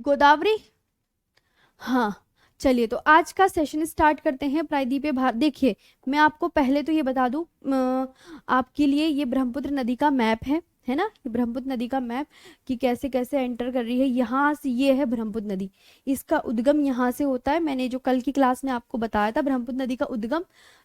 गोदावरी। हाँ, चलिए तो आज का सेशन स्टार्ट करते हैं। प्रायद्वीपीय भारत, देखिए मैं आपको पहले तो ये बता दूं, आपके लिए ये ब्रह्मपुत्र नदी का मैप है ना, ये ब्रह्मपुत्र नदी का मैप कि कैसे कैसे एंटर कर रही है। यहाँ से ये है ब्रह्मपुत्र नदी, इसका उद्गम यहाँ से होता है। मैंने जो कल की क्लास में आपको बताया था ब्रह्मपुत्र नदी का उद्गम,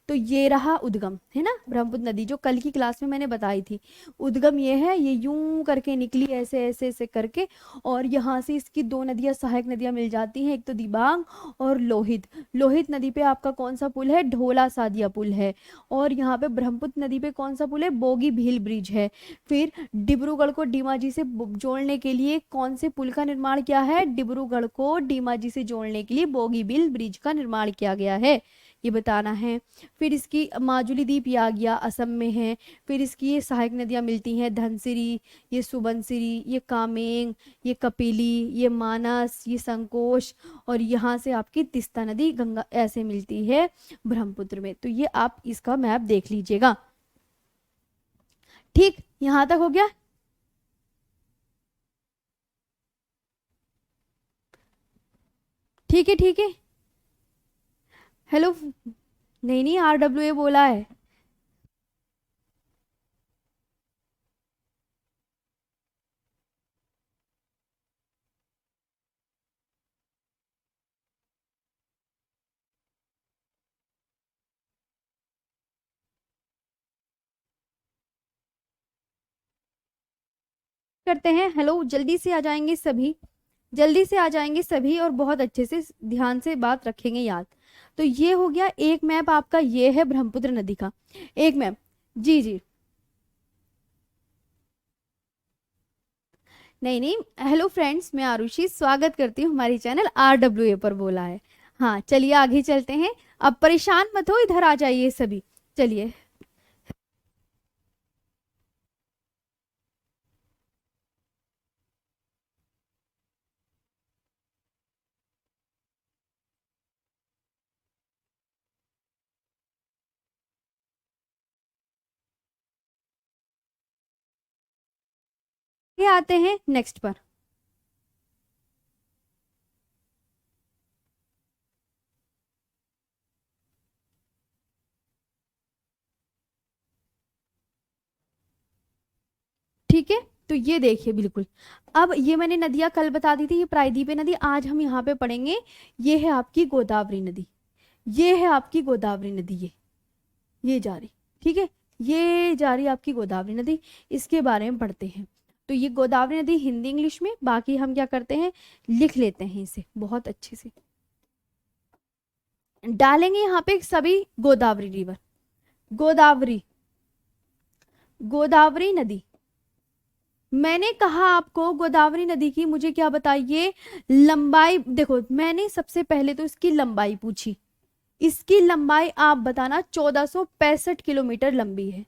तो ये रहा उद्गम, है ना। ब्रह्मपुत्र नदी जो कल की क्लास में मैंने बताई थी, उद्गम ये है, ये यूं करके निकली ऐसे ऐसे ऐसे करके, और यहाँ से इसकी दो नदियाँ, सहायक नदियाँ मिल जाती हैं, एक तो दिबांग और लोहित। लोहित नदी पे आपका कौन सा पुल है? ढोला सादिया पुल है। और यहाँ पे ब्रह्मपुत्र नदी पे कौन सा पुल है? बोगी भील ब्रिज है। फिर डिब्रूगढ़ को डीमाजी से जोड़ने के लिए कौन से पुल का निर्माण किया है? डिब्रूगढ़ को डीमाजी से जोड़ने के लिए बोगी भील ब्रिज का निर्माण किया गया है, ये बताना है। फिर इसकी माजुली द्वीप ये आ गया, असम में है। फिर इसकी ये सहायक नदियाँ मिलती हैं, धनसिरी, ये सुबनसिरी, ये कामेंग, ये कपिली, ये मानस, ये संकोश, और यहाँ से आपकी तिस्ता नदी गंगा ऐसे मिलती है ब्रह्मपुत्र में। तो ये आप इसका मैप देख लीजिएगा। ठीक, यहां तक हो गया। ठीक है, ठीक है। हेलो, नहीं नहीं, RWA बोला है। करते हैं, हेलो, जल्दी से आ जाएंगे सभी, जल्दी से आ जाएंगे सभी, और बहुत अच्छे से ध्यान से बात रखेंगे याद। तो ये हो गया एक मैप आपका, ये है ब्रह्मपुत्र नदी का एक मैप। जी जी, नहीं नहीं, हेलो फ्रेंड्स, मैं आरुषि स्वागत करती हूँ हमारी चैनल RWA पर बोला है। हाँ चलिए आगे चलते हैं, अब परेशान मत हो, इधर आ जाइए सभी। चलिए, ये आते हैं नेक्स्ट पर। ठीक है, तो ये देखिए बिल्कुल, अब ये मैंने नदियां कल बता दी थी, ये प्रायद्वीपीय नदी, आज हम यहाँ पे पढ़ेंगे। ये है आपकी गोदावरी नदी, ये है आपकी गोदावरी नदी, ये जा रही, ठीक है, ये जा रही आपकी गोदावरी नदी। इसके बारे में पढ़ते हैं। तो ये गोदावरी नदी हिंदी इंग्लिश में, बाकी हम क्या करते हैं, लिख लेते हैं इसे बहुत अच्छे से, डालेंगे यहाँ पे सभी। गोदावरी रिवर, गोदावरी, गोदावरी नदी। मैंने कहा आपको गोदावरी नदी की मुझे क्या बताइए, लंबाई। देखो मैंने सबसे पहले तो इसकी लंबाई पूछी, इसकी लंबाई आप बताना, 1465 किलोमीटर लंबी है,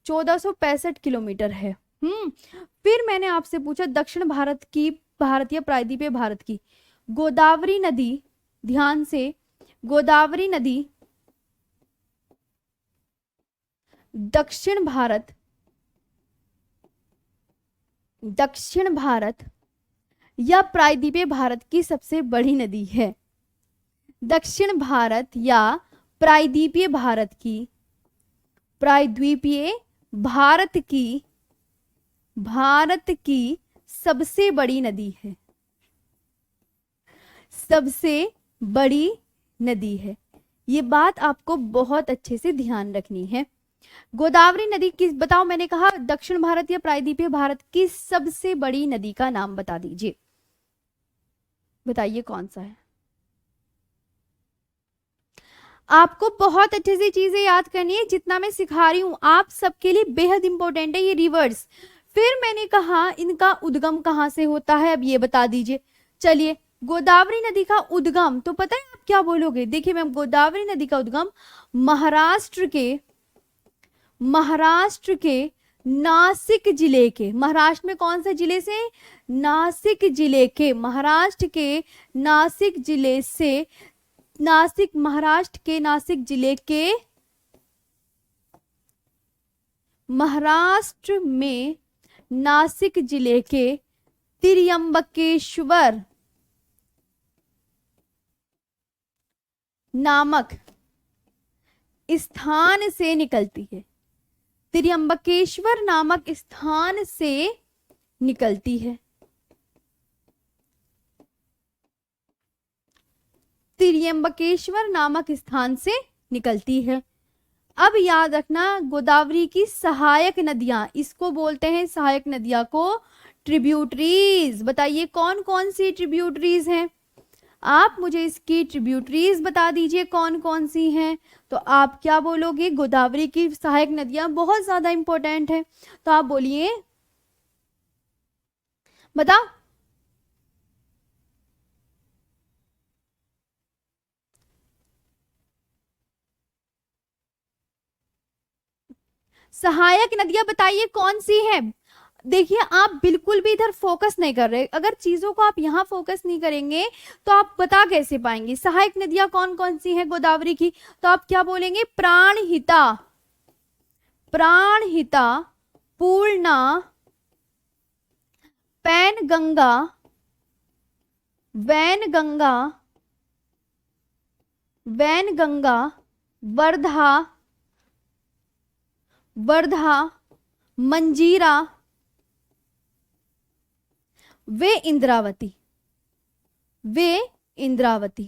1465 किलोमीटर है। फिर मैंने आपसे पूछा दक्षिण भारत की, भारतीय प्रायद्वीपीय भारत की गोदावरी नदी, ध्यान से, गोदावरी नदी दक्षिण भारत, दक्षिण भारत या प्रायद्वीपीय भारत की सबसे बड़ी नदी है। दक्षिण भारत या प्रायद्वीपीय भारत की, प्रायद्वीपीय भारत की, भारत की सबसे बड़ी नदी है, सबसे बड़ी नदी है। ये बात आपको बहुत अच्छे से ध्यान रखनी है। गोदावरी नदी किस, बताओ, मैंने कहा दक्षिण भारत या प्रायद्वीपीय भारत की सबसे बड़ी नदी का नाम बता दीजिए, बताइए कौन सा है। आपको बहुत अच्छे से चीजें याद करनी है, जितना मैं सिखा रही हूं आप सबके लिए बेहद इंपॉर्टेंट है ये रिवर्स। फिर मैंने कहा इनका उद्गम कहाँ से होता है, अब ये बता दीजिए। चलिए, गोदावरी नदी का उद्गम तो पता है आप क्या बोलोगे, देखिए मैम, गोदावरी नदी का उद्गम महाराष्ट्र के, महाराष्ट्र के नासिक जिले के, महाराष्ट्र में कौन से जिले से, नासिक जिले के, महाराष्ट्र के नासिक जिले से, नासिक, महाराष्ट्र के नासिक जिले के, महाराष्ट्र में नासिक जिले के त्र्यंबकेश्वर नामक स्थान से निकलती है। त्र्यंबकेश्वर नामक स्थान से निकलती है। त्र्यंबकेश्वर नामक स्थान से निकलती है। अब याद रखना, गोदावरी की सहायक नदियां, इसको बोलते हैं सहायक नदियां को ट्रिब्यूटरीज। बताइए कौन कौन सी ट्रिब्यूटरीज हैं? आप मुझे इसकी ट्रिब्यूटरीज बता दीजिए कौन कौन सी हैं। तो आप क्या बोलोगे? गोदावरी की सहायक नदियां बहुत ज्यादा इंपॉर्टेंट है, तो आप बोलिए, बताओ। सहायक नदियां बताइए कौन सी है। देखिए आप बिल्कुल भी इधर फोकस नहीं कर रहे, अगर चीजों को आप यहाँ फोकस नहीं करेंगे तो आप बता कैसे पाएंगे सहायक नदियां कौन कौन सी हैं गोदावरी की। तो आप क्या बोलेंगे? प्राणहिता, प्राणहिता, पूर्णा, पैनगंगा, वैनगंगा, वैनगंगा, वर्धा, वर्धा, मंजीरा, वे इंद्रावती, वे इंद्रावती।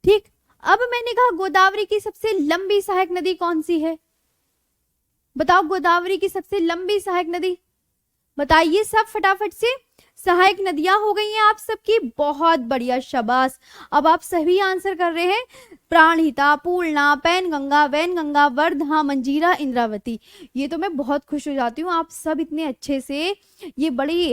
ठीक। अब मैंने कहा गोदावरी की सबसे लंबी सहायक नदी कौन सी है? बताओ गोदावरी की सबसे लंबी सहायक नदी बताइए सब फटाफट से। सहायक नदियां हो गई हैं आप सबकी, बहुत बढ़िया, शाबाश। अब आप सभी आंसर कर रहे हैं। प्राणहिता, पूर्णा, पैनगंगा, वैनगंगा, वर्धा, मंजीरा, इंद्रावती। ये तो मैं बहुत खुश हो जाती हूँ, आप सब इतने अच्छे से ये बड़ी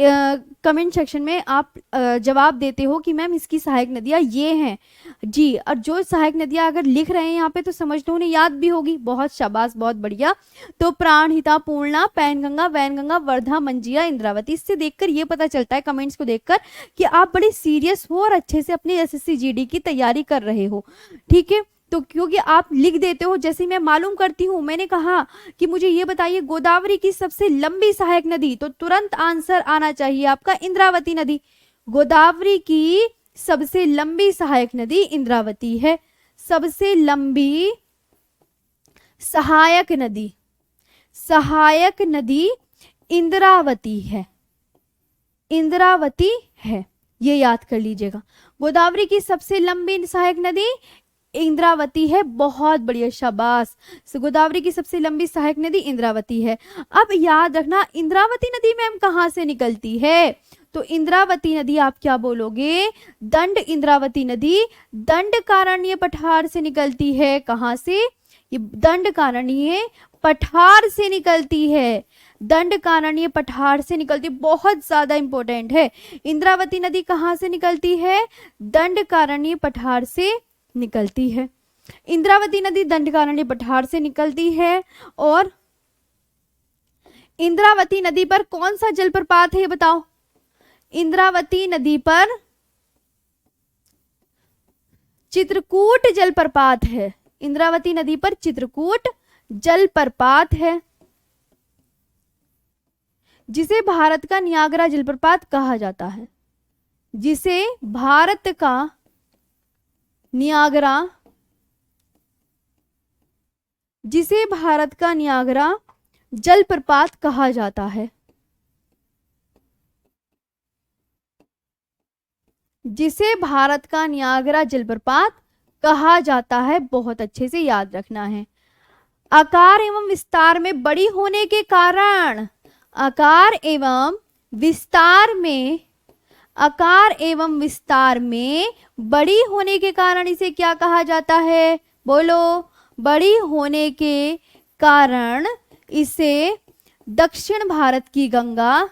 कमेंट सेक्शन में आप जवाब देते हो कि मैम इसकी सहायक नदियाँ ये हैं जी। और जो सहायक नदियाँ अगर लिख रहे हैं यहाँ पे तो समझ लो उन्हें याद भी होगी। बहुत शाबाश, बहुत बढ़िया। तो प्राणहिता, पूर्णा, पैनगंगा, वैनगंगा, वर्धा, मंजीरा, इंद्रावती। इससे देखकर ये पता चलता है कमेंट्स को देखकर कि आप बड़े सीरियस हो और अच्छे से अपने एसएससी जीडी की तैयारी कर रहे हो। ठीक है, तो क्योंकि आप लिख देते हो जैसे मैं मालूम करती हूँ। मैंने कहा कि मुझे ये बताइए गोदावरी की सबसे लंबी सहायक नदी, तो तुरंत आंसर आना चाहिए आपका इंद्रावती नदी। गोदावरी की सबसे लंबी सहायक नदी इंद्रावती है। सबसे लंबी सहायक नदी, सहायक नदी इंद्रावती है, इंद्रावती है, ये याद कर लीजिएगा। गोदावरी की सबसे लंबी सहायक नदी इंद्रावती है। बहुत बढ़िया, शाबाश। गोदावरी की सबसे लंबी सहायक नदी इंद्रावती है। अब याद रखना इंद्रावती नदी मैम कहाँ से निकलती है? तो इंद्रावती नदी आप क्या बोलोगे? दंड इंद्रावती नदी दंडकारण्य पठार से निकलती है। कहाँ से? ये दंडकारण्य पठार से निकलती है, दंडकारण्य पठार से निकलती, बहुत ज्यादा इंपॉर्टेंट है। इंद्रावती नदी कहाँ से निकलती है? दंडकारण्य पठार से निकलती है। इंद्रावती नदी दंडकारण्य पठार से निकलती है। और इंद्रावती नदी पर कौन सा जलप्रपात है ये बताओ? इंद्रावती नदी पर चित्रकूट जलप्रपात है। इंद्रावती नदी पर चित्रकूट जलप्रपात है, जिसे भारत का नियाग्रा जलप्रपात कहा जाता है, जिसे भारत का नियाग्रा, जिसे भारत का नियाग्रा जलप्रपात कहा जाता है, जिसे भारत का नियाग्रा जलप्रपात कहा जाता है। बहुत अच्छे से याद रखना है। आकार एवं विस्तार में बड़ी होने के कारण, आकार एवं विस्तार में, आकार एवं विस्तार में बड़ी होने के कारण इसे क्या कहा जाता है? बोलो। बड़ी होने के कारण इसे दक्षिण भारत की गंगा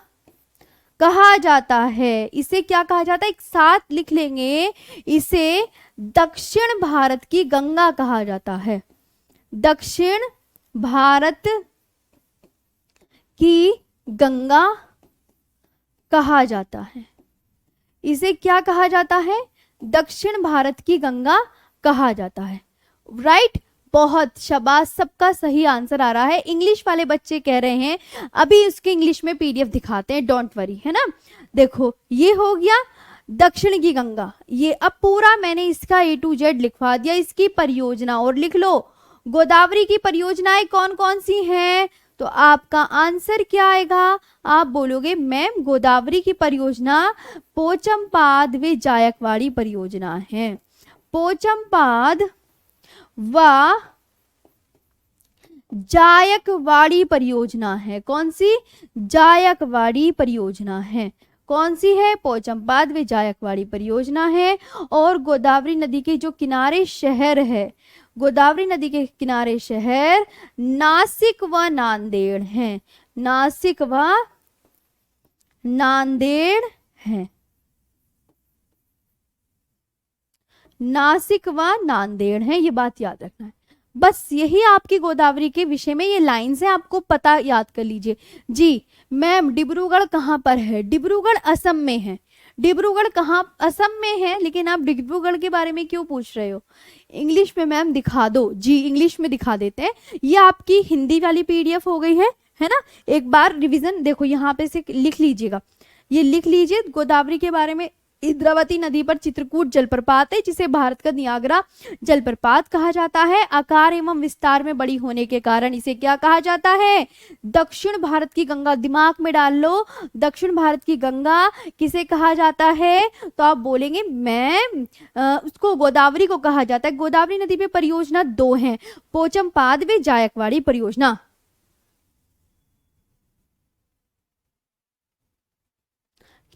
कहा जाता है। इसे क्या कहा जाता है? एक साथ लिख लेंगे, इसे दक्षिण भारत की गंगा कहा जाता है। दक्षिण भारत की गंगा कहा जाता है। इसे क्या कहा जाता है? दक्षिण भारत की गंगा कहा जाता है। राइट, बहुत शाबाश, सबका सही आंसर आ रहा है। इंग्लिश वाले बच्चे कह रहे हैं अभी उसके इंग्लिश में पीडीएफ दिखाते हैं, डोंट वरी, है ना। देखो ये हो गया दक्षिण की गंगा। ये अब पूरा मैंने इसका A to Z लिखवा दिया, इसकी परियोजना। और लिख लो गोदावरी की परियोजनाएं कौन कौन सी हैं। तो आपका आंसर क्या आएगा, आप बोलोगे मैम गोदावरी की परियोजना पोचमपाद व जायकवाड़ी परियोजना है। पोचमपाद व जायकवाड़ी परियोजना है। कौन सी, जायकवाड़ी परियोजना है। कौन सी है, पोचमपाद व जायकवाड़ी परियोजना है। और गोदावरी नदी के जो किनारे शहर है, गोदावरी नदी के किनारे शहर नासिक व नांदेड़ हैं। नासिक व नांदेड़ हैं। नासिक व नांदेड़ हैं, ये बात याद रखना है। बस यही आपकी गोदावरी के विषय में ये लाइंस है, आपको पता याद कर लीजिए। जी मैम डिब्रूगढ़ कहाँ पर है, डिब्रूगढ़ असम में है। डिब्रूगढ़ कहाँ, असम में है, लेकिन आप डिब्रूगढ़ के बारे में क्यों पूछ रहे हो। इंग्लिश में मैम दिखा दो। जी इंग्लिश में दिखा देते हैं। ये आपकी हिंदी वाली PDF हो गई है ना। एक बार रिवीजन देखो, यहाँ पे से लिख लीजिएगा, ये लिख लीजिए गोदावरी के बारे में। इंद्रावती नदी पर चित्रकूट जलप्रपात है, जिसे भारत का नियाग्रा जलप्रपात कहा जाता है। आकार एवं विस्तार में बड़ी होने के कारण इसे क्या कहा जाता है, दक्षिण भारत की गंगा। दिमाग में डाल लो, दक्षिण भारत की गंगा किसे कहा जाता है। तो आप बोलेंगे मैम उसको गोदावरी को कहा जाता है। गोदावरी नदी पे परियोजना 2 हैं, पोचमपाद व जायकवाड़ी परियोजना।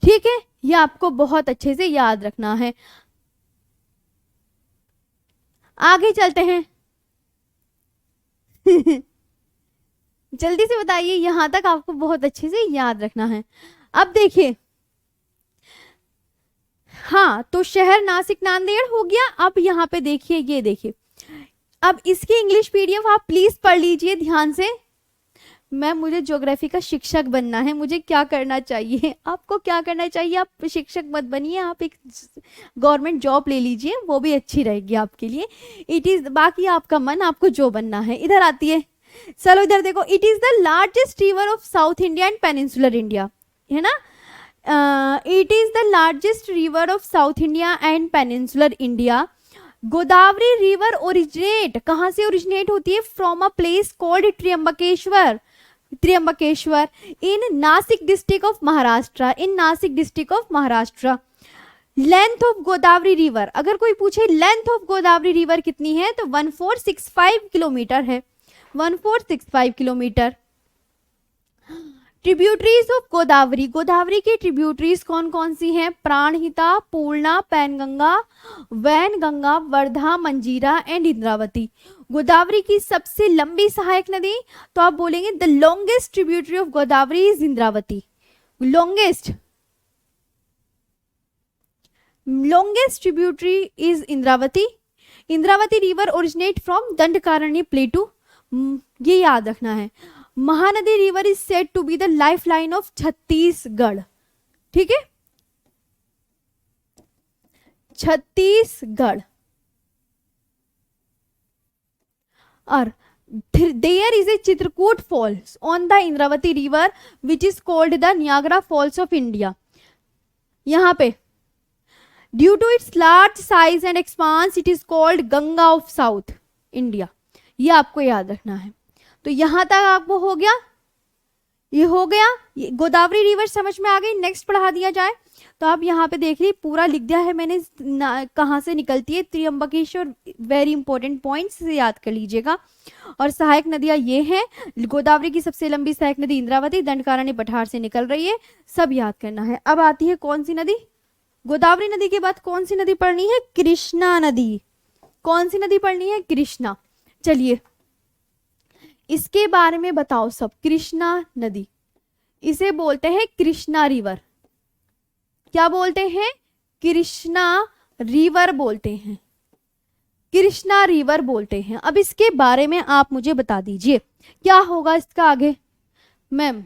ठीक है, ये आपको बहुत अच्छे से याद रखना है। आगे चलते हैं। जल्दी से बताइए, यहां तक आपको बहुत अच्छे से याद रखना है। अब देखिए, हाँ तो शहर नासिक नांदेड़ हो गया। अब यहाँ पे देखिए, ये देखिए, अब इसकी इंग्लिश PDF आप प्लीज पढ़ लीजिए ध्यान से। मैम मुझे ज्योग्राफी का शिक्षक बनना है, मुझे क्या करना चाहिए। आपको क्या करना चाहिए, आप शिक्षक मत बनिए, आप एक गवर्नमेंट जॉब ले लीजिए, वो भी अच्छी रहेगी आपके लिए। इट इज, बाकी आपका मन, आपको जो बनना है। इधर आती है, चलो इधर देखो। It is the largest river of south India and peninsular India, है ना। It is the largest river of south India and peninsular India. Godavari river originate, कहाँ से ओरिजिनेट होती है, from a place called Trimbakeshwar. Trimbakeshwar in Nashik district of Maharashtra, in Nashik district of Maharashtra. Length of Godavari river, अगर कोई पूछे length of Godavari river कितनी है, तो 1465 किलोमीटर है। 1465 kilometre. Tributaries of Godavari, Godavari की ट्रिब्यूटरीज कौन कौन सी हैं, प्राणहिता, पूर्णा, पैनगंगा, वैनगंगा, वर्धा, मंजीरा एंड इंद्रावती। गोदावरी की सबसे लंबी सहायक नदी, तो आप बोलेंगे the longest tributary of Godavari is Indravati. Longest tributary is Indravati. Indravati river originate from Dandakaranya plateau, ये याद रखना है। Mahanadi river is said to be the life line of Chhattisgarh. ठीक है, छत्तीसगढ़। और there is a Chitrakoot falls on the Indravati river which is called the Niagara falls of India. यहाँ पे due to its large size and expanse it is called Ganga of south India. ये आपको याद रखना है। तो यहां तक आपको हो गया, ये हो गया, ये गोदावरी रिवर समझ में आ गई। नेक्स्ट पढ़ा दिया जाए तो आप यहाँ पे देख लीजिए, पूरा लिख दिया है मैंने कहाँ से निकलती है, त्र्यंबकेश्वर। वेरी इंपॉर्टेंट पॉइंट्स से याद कर लीजिएगा। और सहायक नदियां ये हैं, गोदावरी की सबसे लंबी सहायक नदी इंद्रावती, दंडकारण्य पठार से निकल रही है, सब याद करना है। अब आती है कौन सी नदी, गोदावरी नदी के बाद कौन सी नदी पढ़नी है, कृष्णा नदी। कौन सी नदी पढ़नी है, कृष्णा। चलिए इसके बारे में बताओ सब। कृष्णा नदी, इसे बोलते हैं कृष्णा रिवर। क्या बोलते हैं, कृष्णा रिवर बोलते हैं, कृष्णा रिवर बोलते हैं। अब इसके बारे में आप मुझे बता दीजिए क्या होगा इसका आगे। मैम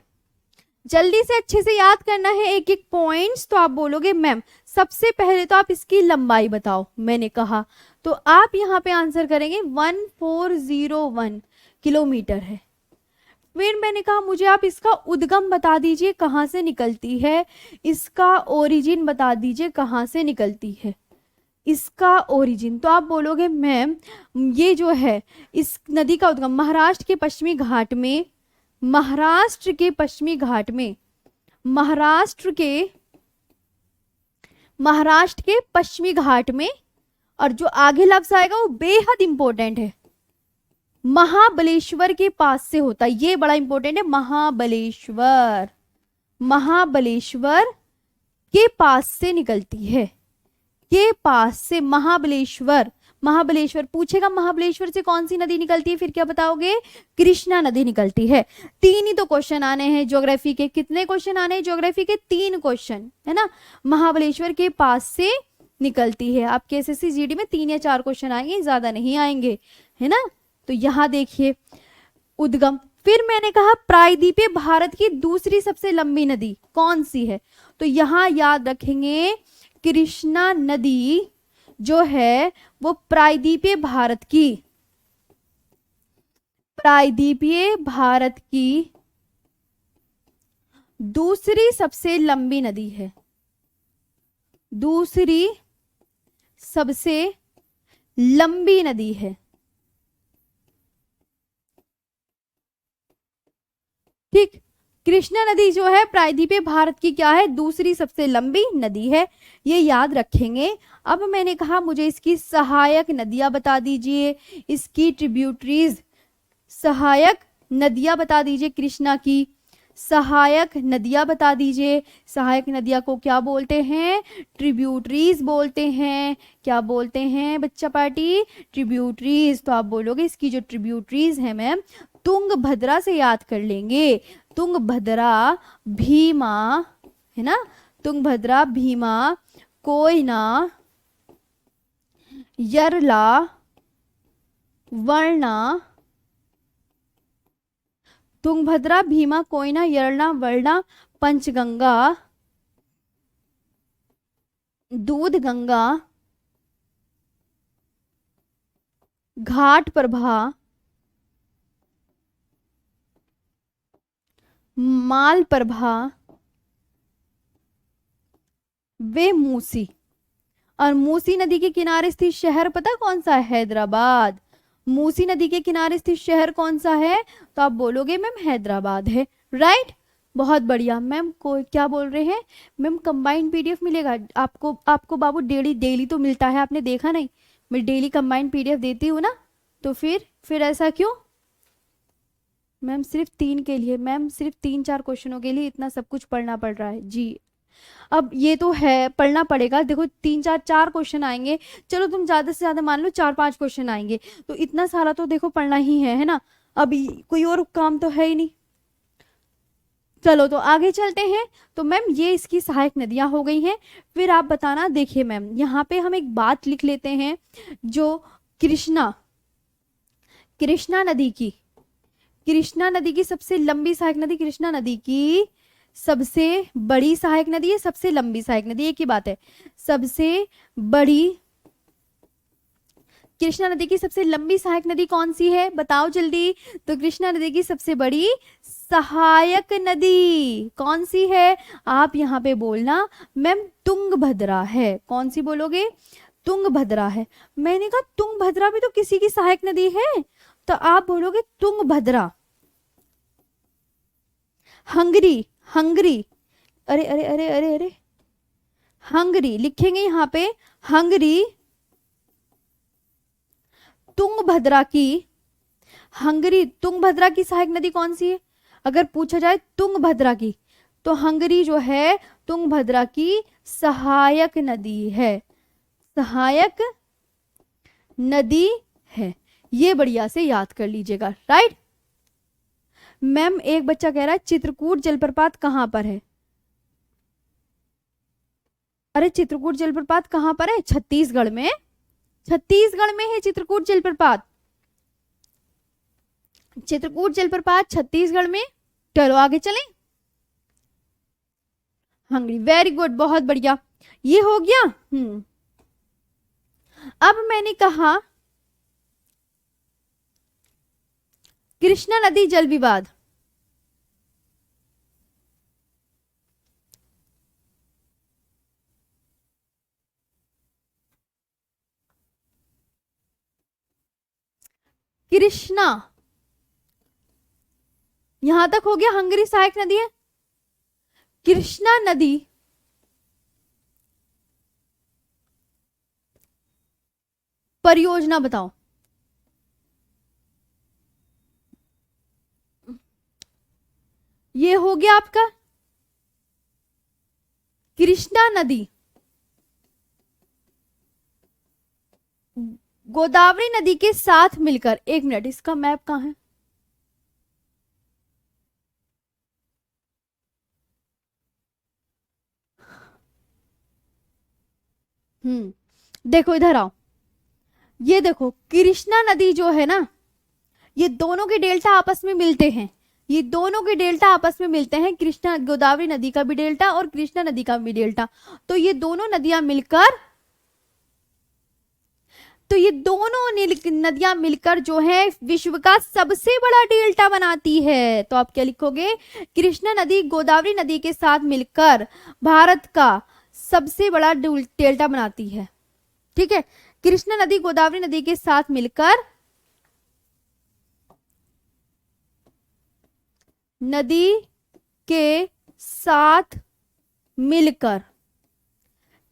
जल्दी से अच्छे से याद करना है एक एक पॉइंट्स। तो आप बोलोगे मैम सबसे पहले तो आप इसकी लंबाई बताओ, मैंने कहा तो आप यहाँ पे आंसर करेंगे 1401 किलोमीटर है। फिर मैंने कहा मुझे आप इसका उद्गम बता दीजिए कहाँ से निकलती है, इसका ओरिजिन बता दीजिए कहाँ से निकलती है, इसका ओरिजिन। तो आप बोलोगे मैम ये जो है इस नदी का उद्गम महाराष्ट्र के पश्चिमी घाट में, महाराष्ट्र के पश्चिमी घाट में, महाराष्ट्र के पश्चिमी घाट में, और जो आगे लफ्ज आएगा वो बेहद इंपॉर्टेंट है, महाबलेश्वर के पास से होता है। ये बड़ा इंपॉर्टेंट है, महाबलेश्वर, महाबलेश्वर के पास से निकलती है, के पास से महाबलेश्वर। महाबलेश्वर पूछेगा महाबलेश्वर से कौन सी नदी निकलती है, फिर क्या बताओगे, कृष्णा नदी निकलती है। 3 ही तो क्वेश्चन आने हैं ज्योग्राफी के। कितने क्वेश्चन आने हैं ज्योग्राफी के, 3 क्वेश्चन है ना। महाबलेश्वर के पास से निकलती है। आपके एसएससी जीडी में 3 या 4 क्वेश्चन आएंगे, ज्यादा नहीं आएंगे, है ना। तो यहां देखिए उद्गम। फिर मैंने कहा प्रायद्वीपीय भारत की दूसरी सबसे लंबी नदी कौन सी है, तो यहां याद रखेंगे कृष्णा नदी जो है वो प्रायद्वीपीय भारत की, प्रायद्वीपीय भारत की दूसरी सबसे लंबी नदी है, दूसरी सबसे लंबी नदी है। ठीक, कृष्णा नदी जो है प्रायद्वीपीय भारत की क्या है, दूसरी सबसे लंबी नदी है, ये याद रखेंगे। अब मैंने कहा मुझे इसकी सहायक नदियां बता दीजिए, इसकी ट्रिब्यूटरीज, सहायक नदियां बता दीजिए कृष्णा की, सहायक नदियां बता दीजिए। सहायक नदियां को क्या बोलते हैं, ट्रिब्यूटरीज बोलते हैं। क्या बोलते हैं बच्चा पार्टी, ट्रिब्यूटरीज। तो आप बोलोगे इसकी जो ट्रिब्यूटरीज है मैम तुंगभद्रा से याद कर लेंगे, तुंगभद्रा, भीमा, है ना, तुंगभद्रा, भीमा, कोयना, यरला, वर्णा, तुंगभद्रा, भीमा, कोयना, यरला, वर्णा, पंचगंगा, दूधगंगा, घाट प्रभा, माल प्रभा, वे मूसी। और मूसी नदी के किनारे स्थित शहर पता कौन सा है, हैदराबाद। मूसी नदी के किनारे स्थित शहर कौन सा है, तो आप बोलोगे मैम हैदराबाद है, राइट। बहुत बढ़िया मैम। को क्या बोल रहे हैं मैम, कंबाइंड पीडीएफ मिलेगा आपको, आपको बाबू डेली तो मिलता है, आपने देखा नहीं, मैं डेली कंबाइंड पीडीएफ देती हूँ ना, तो फिर ऐसा क्यों मैम, सिर्फ 3 के लिए मैम, सिर्फ 3-4 क्वेश्चनों के लिए इतना सब कुछ पढ़ना पड़ रहा है जी। अब ये तो है पढ़ना पड़ेगा, देखो 3-4 क्वेश्चन आएंगे, चलो तुम ज्यादा से ज्यादा मान लो 4-5 क्वेश्चन आएंगे, तो इतना सारा तो देखो पढ़ना ही है ना। अब कोई और काम तो है ही नहीं। चलो तो आगे चलते हैं। तो मैम ये इसकी सहायक नदियां हो गई हैं। फिर आप बताना, देखिए मैम यहाँ पे हम एक बात लिख लेते हैं, जो कृष्णा नदी की, कृष्णा नदी की सबसे लंबी सहायक नदी, कृष्णा नदी की सबसे बड़ी सहायक नदी है, सबसे लंबी सहायक नदी एक ही बात है। सबसे बड़ी, कृष्णा नदी की सबसे लंबी सहायक नदी कौन सी है, बताओ जल्दी। तो कृष्णा नदी की सबसे बड़ी सहायक नदी कौन सी है, आप यहाँ पे बोलना मैम तुंगभद्रा है। कौन सी बोलोगे, तुंगभद्रा है। मैंने कहा तुंगभद्रा भी तो किसी की सहायक नदी है, तो आप बोलोगे तुंगभद्रा। हंगरी, हंगरी, अरे अरे अरे अरे अरे, हंगरी लिखेंगे यहाँ पे, हंगरी तुंगभद्रा की, हंगरी तुंगभद्रा की सहायक नदी कौन सी है, अगर पूछा जाए तुंगभद्रा की, तो हंगरी जो है तुंगभद्रा की सहायक नदी है, सहायक नदी है। ये बढ़िया से याद कर लीजिएगा, राइट। मैम एक बच्चा कह रहा है चित्रकूट जलप्रपात कहां पर है, अरे चित्रकूट जलप्रपात कहां पर है, छत्तीसगढ़ में, छत्तीसगढ़ में है चित्रकूट जलप्रपात, चित्रकूट जलप्रपात छत्तीसगढ़ में। चलो आगे चलें, हंगरी, वेरी गुड, बहुत बढ़िया, ये हो गया। अब मैंने कहा कृष्णा नदी जल विवाद, कृष्णा, यहां तक हो गया। हंगरी सहायक नदी है। कृष्णा नदी परियोजना बताओ। ये हो गया आपका कृष्णा नदी गोदावरी नदी के साथ मिलकर, एक मिनट, इसका मैप कहाँ है? देखो इधर आओ। ये देखो कृष्णा नदी जो है ना, ये दोनों के डेल्टा आपस में मिलते हैं। ये दोनों के डेल्टा आपस में मिलते हैं, कृष्णा गोदावरी नदी का भी डेल्टा और कृष्णा नदी का भी डेल्टा। तो ये दोनों नदियां मिलकर, तो ये दोनों नदियां मिलकर जो है विश्व का सबसे बड़ा डेल्टा बनाती है। तो आप क्या लिखोगे? कृष्णा नदी गोदावरी नदी के साथ मिलकर भारत का सबसे बड़ा डेल्टा बनाती है। ठीक है, कृष्णा नदी गोदावरी नदी के साथ मिलकर, नदी के साथ मिलकर,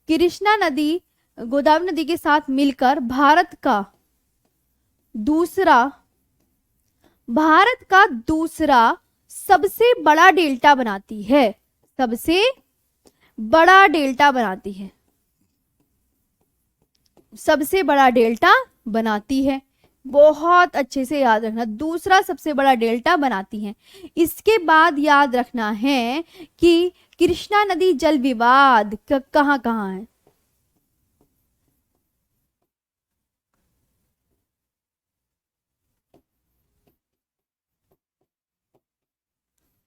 कृष्णा नदी गोदावरी नदी के साथ मिलकर भारत का दूसरा सबसे बड़ा डेल्टा बनाती है। सबसे बड़ा डेल्टा बनाती है, सबसे बड़ा डेल्टा बनाती है। बहुत अच्छे से याद रखना, दूसरा सबसे बड़ा डेल्टा बनाती है। इसके बाद याद रखना है कि कृष्णा नदी जल विवाद कहां कहां है।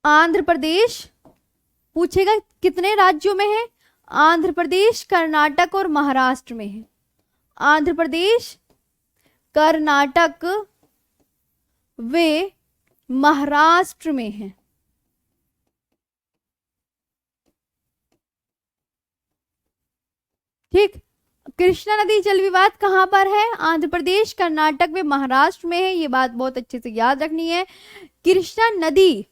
आंध्र प्रदेश, पूछेगा कितने राज्यों में है? आंध्र प्रदेश, कर्नाटक और महाराष्ट्र में है। आंध्र प्रदेश, कर्नाटक वे महाराष्ट्र में है। ठीक, कृष्णा नदी जल विवाद कहां पर है? आंध्र प्रदेश, कर्नाटक व महाराष्ट्र में है। ये बात बहुत अच्छे से याद रखनी है। कृष्णा नदी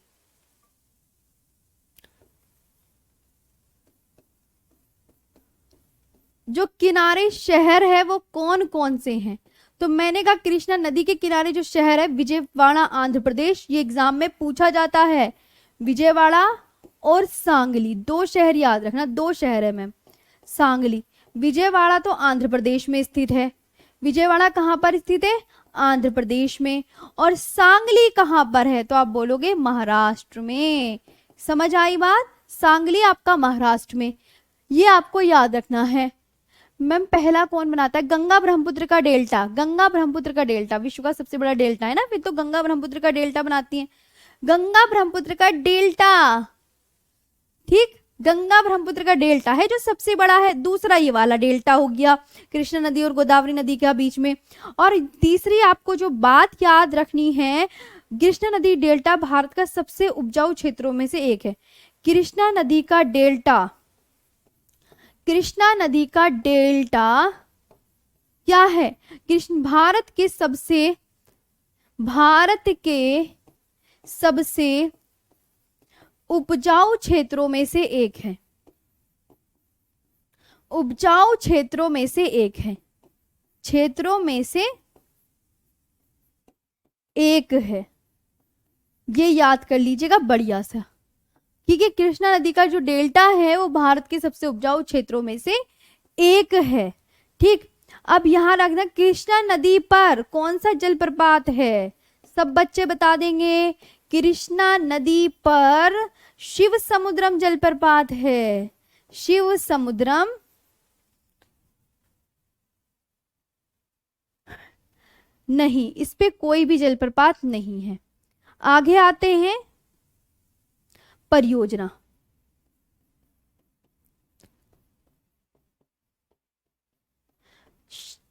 जो किनारे शहर है वो कौन कौन से हैं? तो मैंने कहा कृष्णा नदी के किनारे जो शहर है, विजयवाड़ा आंध्र प्रदेश, ये एग्जाम में पूछा जाता है। विजयवाड़ा और सांगली, दो शहर याद रखना, दो शहर है मैम। सांगली, विजयवाड़ा तो आंध्र प्रदेश में स्थित है। विजयवाड़ा कहां पर स्थित है? आंध्र प्रदेश में। और सांगली कहां पर है? तो आप बोलोगे महाराष्ट्र में। समझ आई बात? सांगली आपका महाराष्ट्र में, ये आपको याद रखना है। मैम पहला कौन बनाता है? गंगा ब्रह्मपुत्र का डेल्टा। गंगा ब्रह्मपुत्र का डेल्टा विश्व का सबसे बड़ा डेल्टा है ना, फिर तो गंगा ब्रह्मपुत्र का डेल्टा बनाती है। गंगा ब्रह्मपुत्र का डेल्टा, ठीक, गंगा ब्रह्मपुत्र का डेल्टा है जो सबसे बड़ा है। दूसरा ये वाला डेल्टा हो गया कृष्णा नदी और गोदावरी नदी के बीच में। और तीसरी आपको जो बात याद रखनी है, कृष्णा नदी डेल्टा भारत का सबसे उपजाऊ क्षेत्रों में से एक है। कृष्णा नदी का डेल्टा, कृष्णा नदी का डेल्टा क्या है? कृष्ण भारत के सबसे उपजाऊ क्षेत्रों में से एक है। उपजाऊ क्षेत्रों में से एक है, क्षेत्रों में से एक है। ये याद कर लीजिएगा बढ़िया सा, क्योंकि कृष्णा नदी का जो डेल्टा है वो भारत के सबसे उपजाऊ क्षेत्रों में से एक है। ठीक, अब यहां रखना कृष्णा नदी पर कौन सा जलप्रपात है? सब बच्चे बता देंगे। कृष्णा नदी पर शिव समुद्रम जलप्रपात है। शिव समुद्रम नहीं, इस पे कोई भी जलप्रपात नहीं है। आगे आते हैं, परियोजना।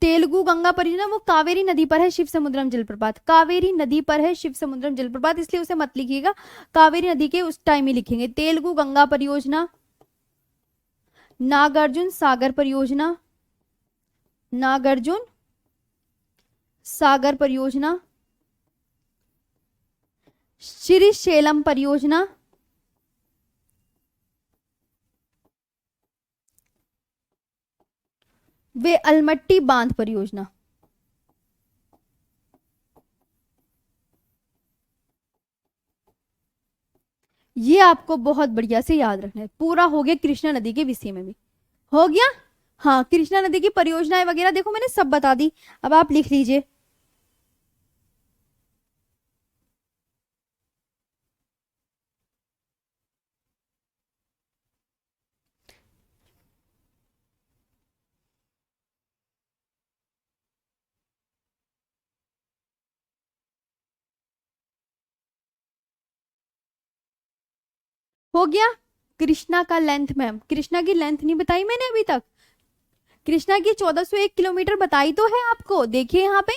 तेलुगु गंगा परियोजना वो कावेरी नदी पर है शिव समुद्रम जलप्रपात। कावेरी नदी पर है शिव समुद्रम जलप्रपात, इसलिए उसे मत लिखिएगा, कावेरी नदी के उस टाइम ही लिखेंगे। तेलुगु गंगा परियोजना, नागार्जुन सागर परियोजना, नागार्जुन सागर परियोजना, श्रीशैलम परियोजना, वे अलमट्टी बांध परियोजना। ये आपको बहुत बढ़िया से याद रखना है। पूरा हो गया कृष्णा नदी के विषय में भी हो गया। हाँ, कृष्णा नदी की परियोजनाएं वगैरह देखो मैंने सब बता दी। अब आप लिख लीजिए। हो गया। कृष्णा का लेंथ, मैम कृष्णा की लेंथ नहीं बताई मैंने अभी तक। कृष्णा की 1401 किलोमीटर बताई तो है आपको। देखिए यहाँ पे,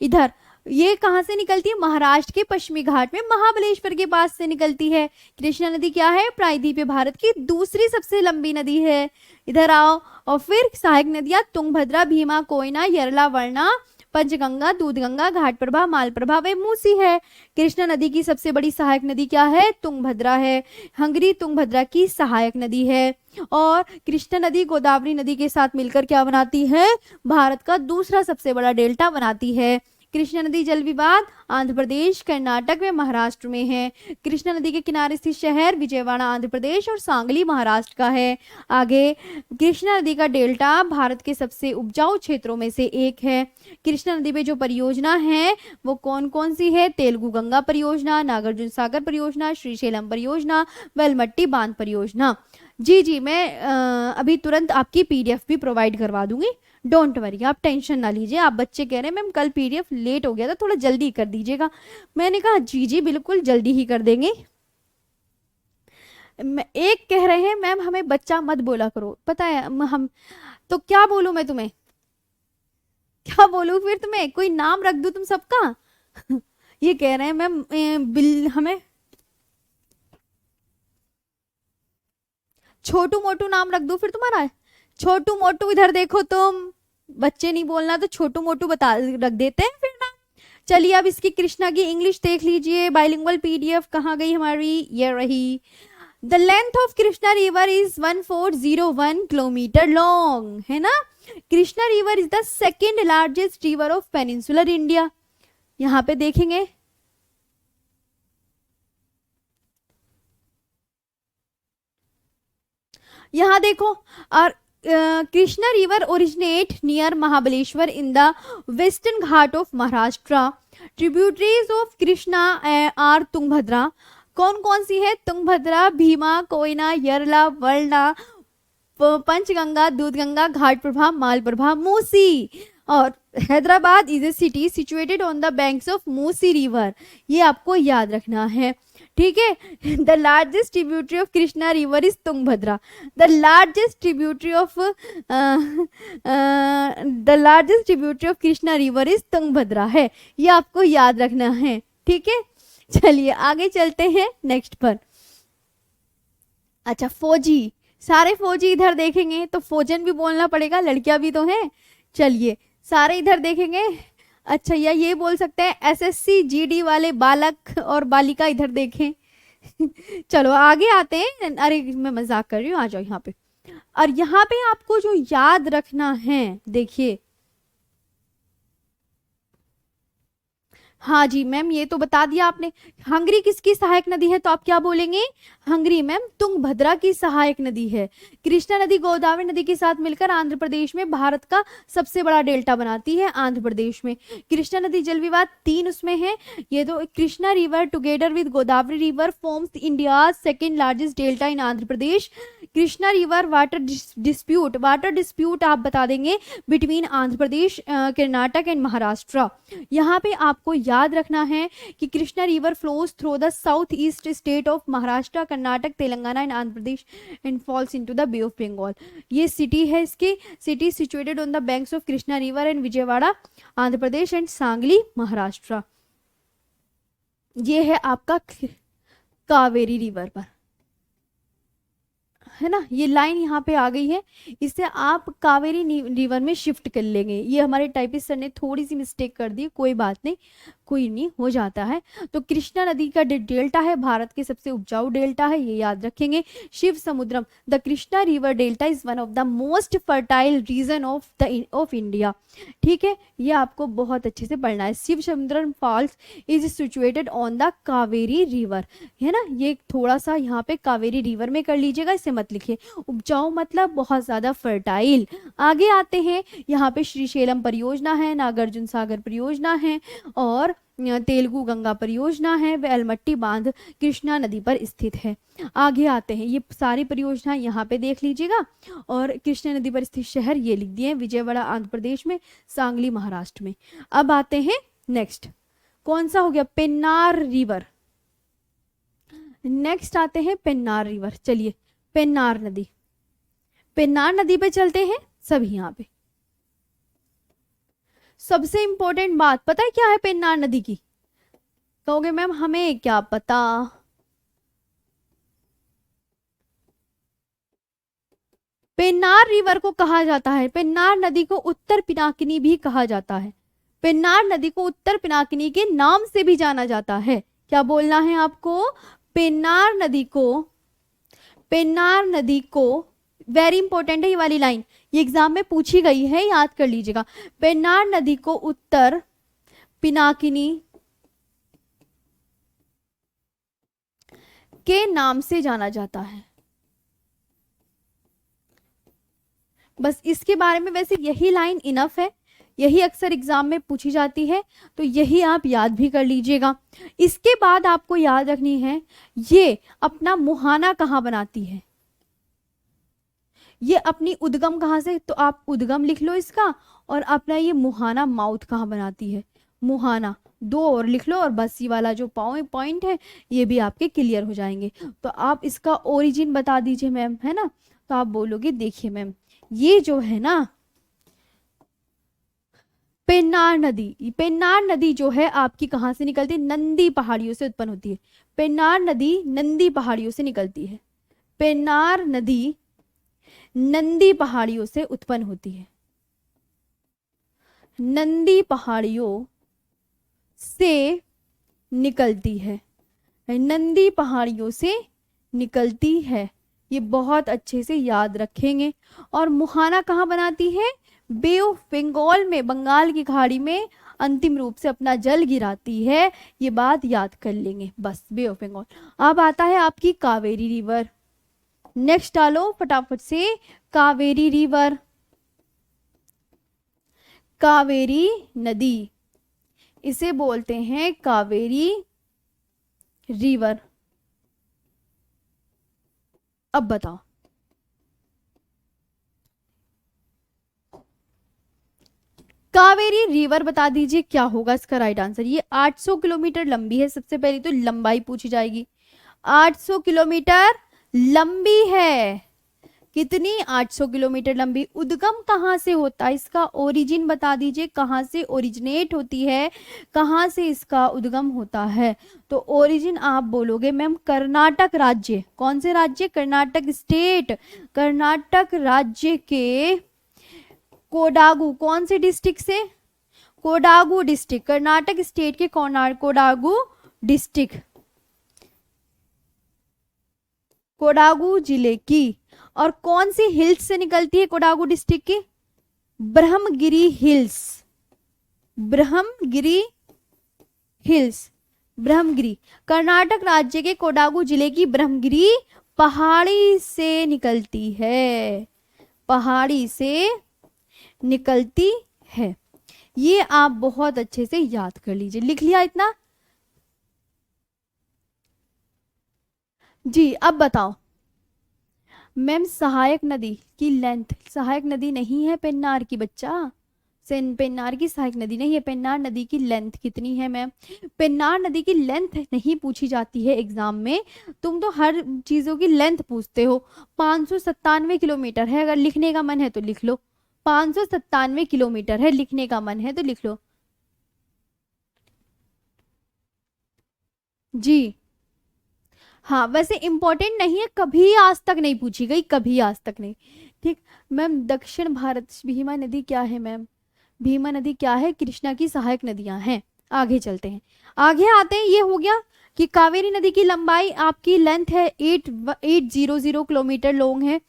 इधर ये कहाँ से निकलती है, महाराष्ट्र के पश्चिमी घाट में महाबलेश्वर के पास से निकलती है। कृष्णा नदी क्या है, प्रायद्वीपीय भारत की दूसरी सबसे लंबी नदी है। इधर आओ। और फिर सहायक नदियां तुंगभद्रा, भीमा, कोयना, यरला, वरना, पंचगंगा, दूधगंगा, घाटप्रभा, मालप्रभा व मूसी है। कृष्णा नदी की सबसे बड़ी सहायक नदी क्या है, तुंगभद्रा है। हंगरी तुंगभद्रा की सहायक नदी है। और कृष्णा नदी गोदावरी नदी के साथ मिलकर क्या बनाती है, भारत का दूसरा सबसे बड़ा डेल्टा बनाती है। कृष्णा नदी जल विवाद आंध्र प्रदेश, कर्नाटक व महाराष्ट्र में है। कृष्णा नदी के किनारे स्थित शहर विजयवाड़ा आंध्र प्रदेश और सांगली महाराष्ट्र का है। आगे, कृष्णा नदी का डेल्टा भारत के सबसे उपजाऊ क्षेत्रों में से एक है। कृष्णा नदी पे जो परियोजना है वो कौन कौन सी है, तेलुगु गंगा परियोजना, नागार्जुन सागर परियोजना, श्रीशैलम परियोजना, वेलमट्टी बांध परियोजना। जी जी, मैं अभी तुरंत आपकी पीडीएफ भी प्रोवाइड करवा दूंगी। डोंट वरी, आप टेंशन ना लीजिए। आप बच्चे कह रहे हैं मैम कल पीडीएफ लेट हो गया था, थोड़ा जल्दी कर दीजिएगा। मैंने कहा जी जी बिल्कुल जल्दी ही कर देंगे। एक कह रहे हैं मैम हमें बच्चा मत बोला करो, पता है हम तो क्या बोलूं मैं तुम्हें, क्या बोलूं फिर तुम्हें, कोई नाम रख दूं तुम सबका। ये कह रहे हैं मैम बिल हमें छोटू मोटू नाम रख दूं फिर तुम्हारा। छोटू मोटू, इधर देखो तुम, बच्चे नहीं बोलना तो छोटू मोटू बता रख देते हैं फिर नाम। चलिए अब इसकी कृष्णा की इंग्लिश देख लीजिए। बाइलिंगुअल पीडीएफ कहाँ गई हमारी, ये रही। The length of Krishna river is 1401 kilometre long, है ना। Krishna river is the second largest river of peninsular India. यहाँ पे देखेंगे, यहाँ देखो। और Krishna river originate near Mahabaleshwar in the western ghat of Maharashtra. Tributaries of Krishna are Tungabhadra. कौन कौन सी है, तुंगभद्रा, भीमा, कोयना, यरला, वरना, पंचगंगा, दूधगंगा, घाटप्रभा, मालप्रभा, मूसी। और Hyderabad is a city situated on the banks of Musi river. ये आपको याद रखना है, ठीक है। The largest tributary of Krishna river is Tungabhadra. The largest tributary of the largest tributary of Krishna river is Tungabhadra है। ये आपको याद रखना है, ठीक है। चलिए आगे चलते हैं नेक्स्ट पर। अच्छा, फौजी, सारे फौजी इधर देखेंगे तो फौजन भी बोलना पड़ेगा, लड़कियां भी तो हैं। चलिए सारे इधर देखेंगे। अच्छा, या ये बोल सकते हैं एसएससी जीडी वाले बालक और बालिका इधर देखें। चलो आगे आते हैं। अरे मैं मजाक कर रही हूँ, आ जाओ यहाँ पे। और यहाँ पे आपको जो याद रखना है, देखिए। हाँ जी मैम, ये तो बता दिया आपने। हंगरी किसकी सहायक नदी है, तो आप क्या बोलेंगे, हंगरी मैम तुंगभद्रा की सहायक नदी है। कृष्णा नदी गोदावरी नदी के साथ मिलकर आंध्र प्रदेश में भारत का सबसे बड़ा डेल्टा बनाती है, आंध्र प्रदेश में। कृष्णा नदी जल विवाद 3 उसमें है। ये तो Krishna river together with Godavari river forms India second largest delta in Andhra Pradesh. Krishna river water dispute आप बता देंगे बिटवीन आंध्र प्रदेश, कर्नाटक एंड महाराष्ट्र। यहाँ पे आपको याद रखना है कि Krishna river flows through the south east state of Maharashtra, Karnataka, Telangana and Andhra Pradesh and falls into the bay of Bengal. ये सिटी है, इसकी city situated on the banks of Krishna river and Vijayawada Andhra Pradesh and Sangli Maharashtra. ये है आपका कावेरी रिवर पर, है ना। ये लाइन यहाँ पे आ गई है, इससे आप कावेरी रिवर में शिफ्ट कर लेंगे। ये हमारे टाइपिस्ट सर ने थोड़ी सी मिस्टेक कर दी, कोई बात नहीं, कोई नहीं, हो जाता है। तो कृष्णा नदी का डेल्टा है, भारत के सबसे उपजाऊ डेल्टा है, ये याद रखेंगे। Shiva Samudram, the Krishna river delta is one of the most fertile region of India. ठीक है, ये आपको बहुत अच्छे से पढ़ना है। Shiva Samudram falls is situated on the Kaveri river, है ना, ये थोड़ा सा यहाँ पे कावेरी रिवर में कर लीजिएगा, इसे मत लिखिए। उपजाऊ मतलब बहुत ज्यादा फर्टाइल। आगे आते हैं, यहाँ पे श्रीशैलम परियोजना है, नागार्जुन सागर परियोजना है, और तेलुगु गंगा परियोजना है, व अलमट्टी बांध कृष्णा नदी पर स्थित है। आगे आते हैं, ये सारी परियोजना यहाँ पे देख लीजिएगा। और कृष्णा नदी पर स्थित शहर ये लिख दिए, विजयवाड़ा आंध्र प्रदेश में, सांगली महाराष्ट्र में। अब आते हैं नेक्स्ट, कौन सा हो गया, पेन्नार रिवर। नेक्स्ट आते हैं पेन्नार रिवर। चलिए, पेन्नार नदी, पेन्नार नदी पे चलते हैं सभी। यहाँ पे सबसे इंपॉर्टेंट बात पता है क्या है पेन्नार नदी की? कहोगे मैम हमें क्या पता। पेन्नार रिवर को कहा जाता है, पेन्नार नदी को उत्तर पिनाकिनी भी कहा जाता है। पेन्नार नदी को उत्तर पिनाकिनी के नाम से भी जाना जाता है। क्या बोलना है आपको? पेन्नार नदी को, पेन्नार नदी को, वेरी इंपॉर्टेंट है ये वाली लाइन, ये एग्जाम में पूछी गई है, याद कर लीजिएगा। पेन्नार नदी को उत्तर पिनाकिनी के नाम से जाना जाता है। बस इसके बारे में, वैसे यही लाइन इनफ है, यही अक्सर एग्जाम में पूछी जाती है, तो यही आप याद भी कर लीजिएगा। इसके बाद आपको याद रखनी है, ये अपना मुहाना कहाँ बनाती है, ये अपनी उद्गम कहाँ से, तो आप उद्गम लिख लो इसका, और अपना ये मुहाना माउथ कहाँ बनाती है, मुहाना, दो और लिख लो, और बस ये वाला जो पॉइंट है ये भी आपके क्लियर हो जाएंगे। तो आप इसका ओरिजिन बता दीजिए मैम, है ना। तो आप बोलोगे देखिए मैम, ये जो है ना पेन्नार नदी, पेन्नार नदी जो है आपकी कहाँ से निकलती है, नंदी पहाड़ियों से उत्पन्न होती है। पेन्नार नदी नंदी पहाड़ियों से निकलती है, पेन्नार नदी नंदी पहाड़ियों से उत्पन्न होती है, नंदी पहाड़ियों से निकलती है, नंदी पहाड़ियों से निकलती है, ये बहुत अच्छे से याद रखेंगे। और मुहाना कहाँ बनाती है, बे ऑफ बंगाल में, बंगाल की खाड़ी में अंतिम रूप से अपना जल गिराती है, ये बात याद कर लेंगे बस, बे ऑफ बंगाल। अब आता है आपकी कावेरी रिवर, नेक्स्ट डालो फटाफट से, कावेरी रिवर, कावेरी नदी, इसे बोलते हैं कावेरी रिवर। अब बताओ, कावेरी रिवर बता दीजिए क्या होगा इसका राइट आंसर। ये 800 किलोमीटर लंबी है, सबसे पहले तो लंबाई पूछी जाएगी। 800 किलोमीटर लंबी है, कितनी, 800 किलोमीटर लंबी। उद्गम कहाँ से होता है, इसका ओरिजिन बता दीजिए, कहाँ से ओरिजिनेट होती है, कहाँ से इसका उद्गम होता है। तो ओरिजिन आप बोलोगे मैम कर्नाटक राज्य, कौन से राज्य, कर्नाटक स्टेट, कर्नाटक राज्य के कोडागु, कौन से डिस्ट्रिक्ट से, कोडागु डिस्ट्रिक्ट, कर्नाटक स्टेट के कोडागु डिस्ट्रिक्ट, कोडागु जिले की। और कौन सी हिल्स से निकलती है कोडागु डिस्ट्रिक्ट की, ब्रह्मगिरी हिल्स, ब्रह्मगिरी हिल्स, ब्रह्मगिरी, कर्नाटक राज्य के कोडागु जिले की ब्रह्मगिरी पहाड़ी से निकलती है, पहाड़ी से निकलती है। ये आप बहुत अच्छे से याद कर लीजिए, लिख लिया इतना जी। अब बताओ मैम, सहायक नदी की लेंथ, सहायक नदी नहीं है पेन्नार की बच्चा, पेन्नार की सहायक नदी नहीं है, पेन्नार नदी की लेंथ कितनी है मैम, पेन्नार नदी की लेंथ नहीं पूछी जाती है एग्जाम में, तुम तो हर चीजों की लेंथ पूछते हो। 597 किलोमीटर है, अगर लिखने का मन है तो लिख लो, 597 किलोमीटर है, लिखने का मन है तो लिख लो जी। हाँ, वैसे इंपॉर्टेंट नहीं है, कभी आज तक नहीं पूछी गई, कभी आज तक नहीं। ठीक मैम, दक्षिण भारत भीमा नदी क्या है मैम, भीमा नदी क्या है, कृष्णा की सहायक नदियां हैं। आगे चलते हैं, आगे आते हैं। ये हो गया कि कावेरी नदी की लंबाई आपकी लेंथ है 800 किलोमीटर लॉन्ग है।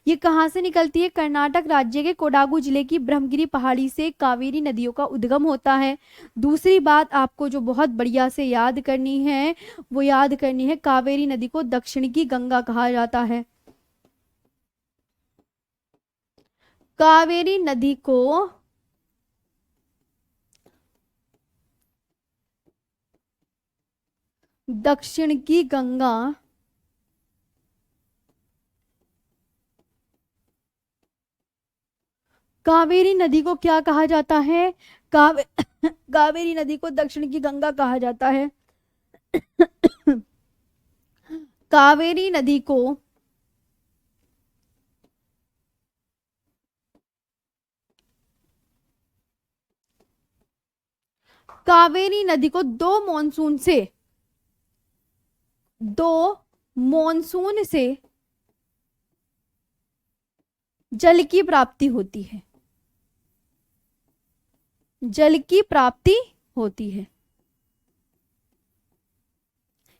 ये कहाँ से निकलती है? कर्नाटक राज्य के कोडागु जिले की ब्रह्मगिरी पहाड़ी से कावेरी नदियों का उद्गम होता है। दूसरी बात आपको जो बहुत बढ़िया से याद करनी है, वो याद करनी है, कावेरी नदी को दक्षिण की गंगा कहा जाता है। कावेरी नदी को दक्षिण की गंगा कावेरी नदी को क्या कहा जाता है? कावे कावेरी नदी को दक्षिण की गंगा कहा जाता है। कावेरी नदी को कावेरी नदी को दो मॉनसून से जल की प्राप्ति होती है। जल की प्राप्ति होती है।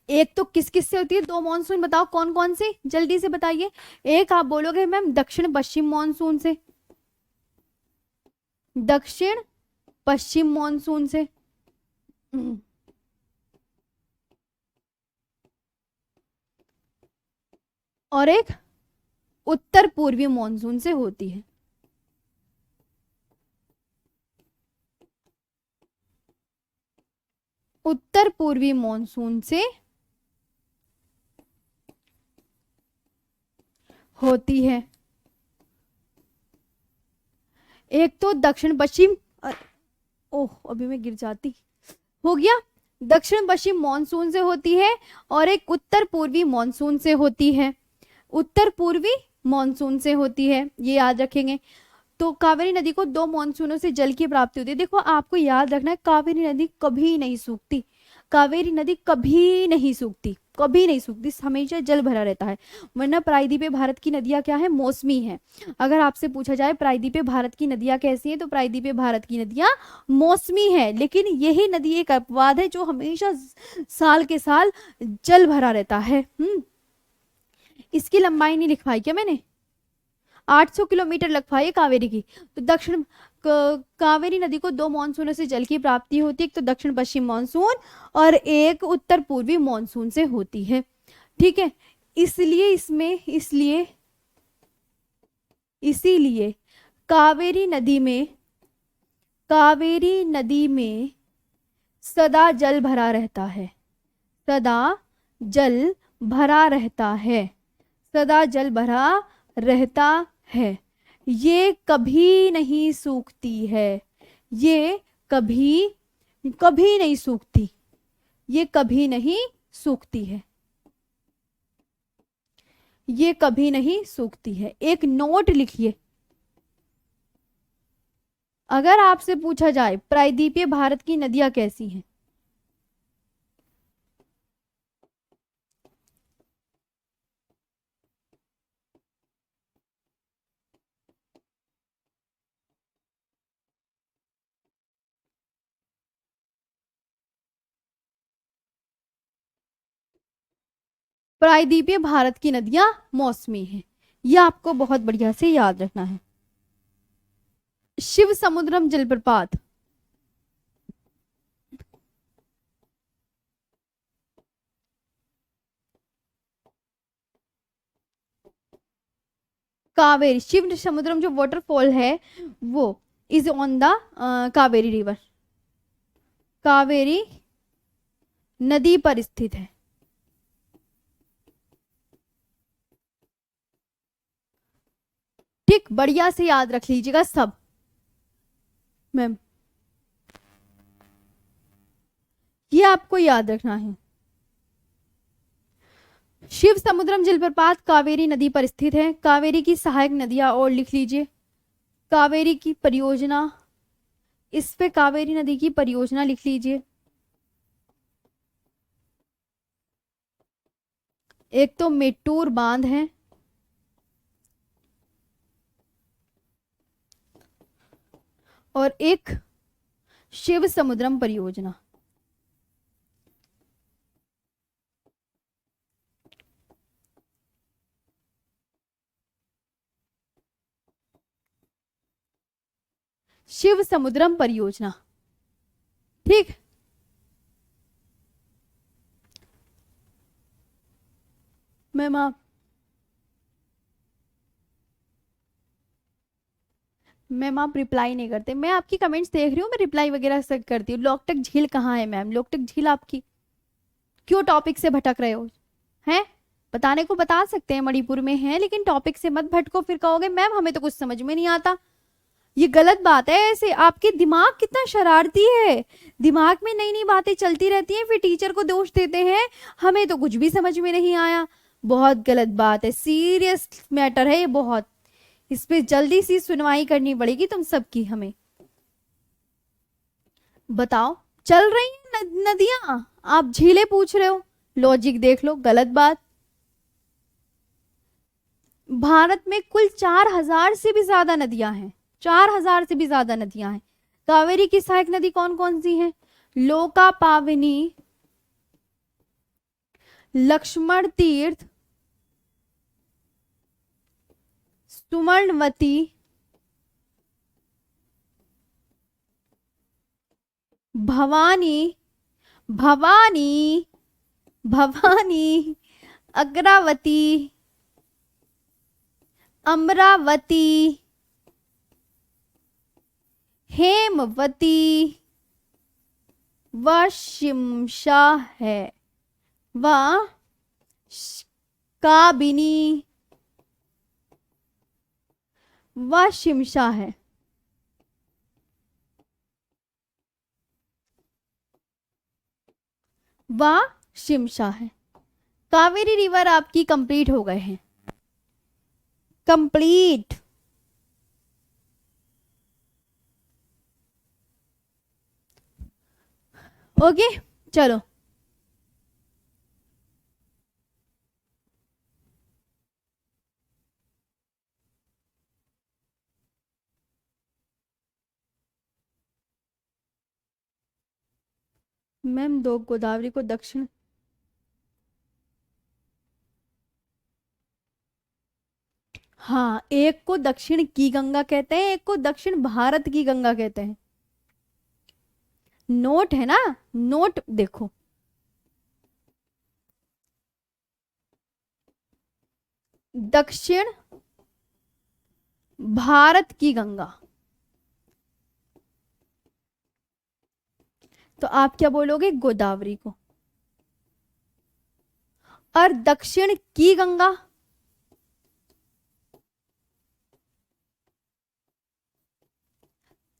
एक तो किस किस से होती है? दो मॉनसून, बताओ कौन कौन से, जल्दी से बताइए। एक आप बोलोगे मैम दक्षिण पश्चिम मॉनसून से, दक्षिण पश्चिम मॉनसून से। और एक उत्तर पूर्वी मॉनसून से होती है। उत्तर पूर्वी मॉनसून से होती है। एक तो दक्षिण पश्चिम, ओह अभी मैं गिर जाती, हो गया, दक्षिण पश्चिम मॉनसून से होती है और एक उत्तर पूर्वी मॉनसून से होती है। उत्तर पूर्वी मॉनसून से होती है, ये याद रखेंगे। तो कावेरी नदी को दो मॉनसूनों से जल की प्राप्ति होती है। देखो आपको याद रखना है, कावेरी नदी कभी नहीं सूखती। कावेरी नदी कभी नहीं सूखती, कभी नहीं सूखती, हमेशा जल भरा रहता है। वरना प्रायद्वीपीय भारत की नदियां क्या है? मौसमी है। अगर आपसे पूछा जाए प्रायद्वीपीय भारत की नदियां कैसी हैं, तो प्रायद्वीपीय भारत की नदियां मौसमी है। लेकिन यही नदी एक अपवाद है जो हमेशा साल के साल जल भरा रहता है। इसकी लंबाई नहीं लिखवाई क्या मैंने? 800 किलोमीटर लगवाई है कावेरी की। तो कावेरी नदी को दो मानसूनों से जल की प्राप्ति होती है, एक तो दक्षिण पश्चिम मानसून और एक उत्तर पूर्वी मानसून से होती है। ठीक है, इसलिए इसीलिए कावेरी नदी में सदा जल भरा रहता है। सदा जल भरा रहता है। सदा जल भरा रहता है। ये कभी नहीं सूखती है। ये कभी कभी नहीं सूखती। ये कभी नहीं सूखती है। ये कभी नहीं सूखती है। एक नोट लिखिए, अगर आपसे पूछा जाए प्रायद्वीपीय भारत की नदियां कैसी हैं, प्रायद्वीपीय भारत की नदियां मौसमी हैं। यह आपको बहुत बढ़िया से याद रखना है। शिव समुद्रम जलप्रपात कावेरी, शिव समुद्रम जो वाटरफॉल है वो is on the Kaveri river, Kaveri नदी पर स्थित है। ठीक, बढ़िया से याद रख लीजिएगा सब मैम, ये आपको याद रखना है। शिव समुद्रम जलप्रपात कावेरी नदी पर स्थित है। कावेरी की सहायक नदियां और लिख लीजिए। कावेरी की परियोजना, इस पे कावेरी नदी की परियोजना लिख लीजिए। एक तो मेट्टूर बांध है, और एक शिव समुद्रम परियोजना। शिव समुद्रम परियोजना। ठीक, मैम आप मैम आप रिप्लाई नहीं करते। मैं आपकी कमेंट्स देख रही हूँ, मैं रिप्लाई वगैरह सब करती हूँ। लोकटक झील कहाँ है मैम? लोकटक झील आपकी क्यों टॉपिक से भटक रहे हो? हैं? बताने को बता सकते हैं मणिपुर में है, लेकिन टॉपिक से मत भटको। फिर कहोगे मैम हमें तो कुछ समझ में नहीं आता। ये गलत बात है। ऐसे आपके दिमाग कितना शरारती है, दिमाग में नई नई बातें चलती रहती हैं, फिर टीचर को दोष देते हैं हमें तो कुछ भी समझ में नहीं आया। बहुत गलत बात है, सीरियस मैटर है ये बहुत। इस पे जल्दी सी सुनवाई करनी पड़ेगी तुम सबकी। हमें बताओ, चल रही हैं नदियां, आप झीलें पूछ रहे हो। लॉजिक देख लो, गलत बात। भारत में कुल 4000 से भी ज्यादा नदियां हैं, 4000 से भी ज्यादा नदियां हैं। कावेरी की सहायक नदी कौन कौन सी हैं? लोका पावनी, लक्ष्मण तीर्थ, सुवर्णवती, भवानी, भवानी, भवानी, अग्रावती, अमरावती, हेमवती व शिमशा है, व काबिनी व शिमशा है। व शिमशा है। कावेरी रिवर आपकी कंप्लीट हो गए हैं, कंप्लीट। ओके चलो, मैम दो गोदावरी को दक्षिण, हाँ एक को दक्षिण की गंगा कहते हैं, एक को दक्षिण भारत की गंगा कहते हैं। नोट है ना, नोट देखो। दक्षिण भारत की गंगा, तो आप क्या बोलोगे? गोदावरी को। और दक्षिण की गंगा,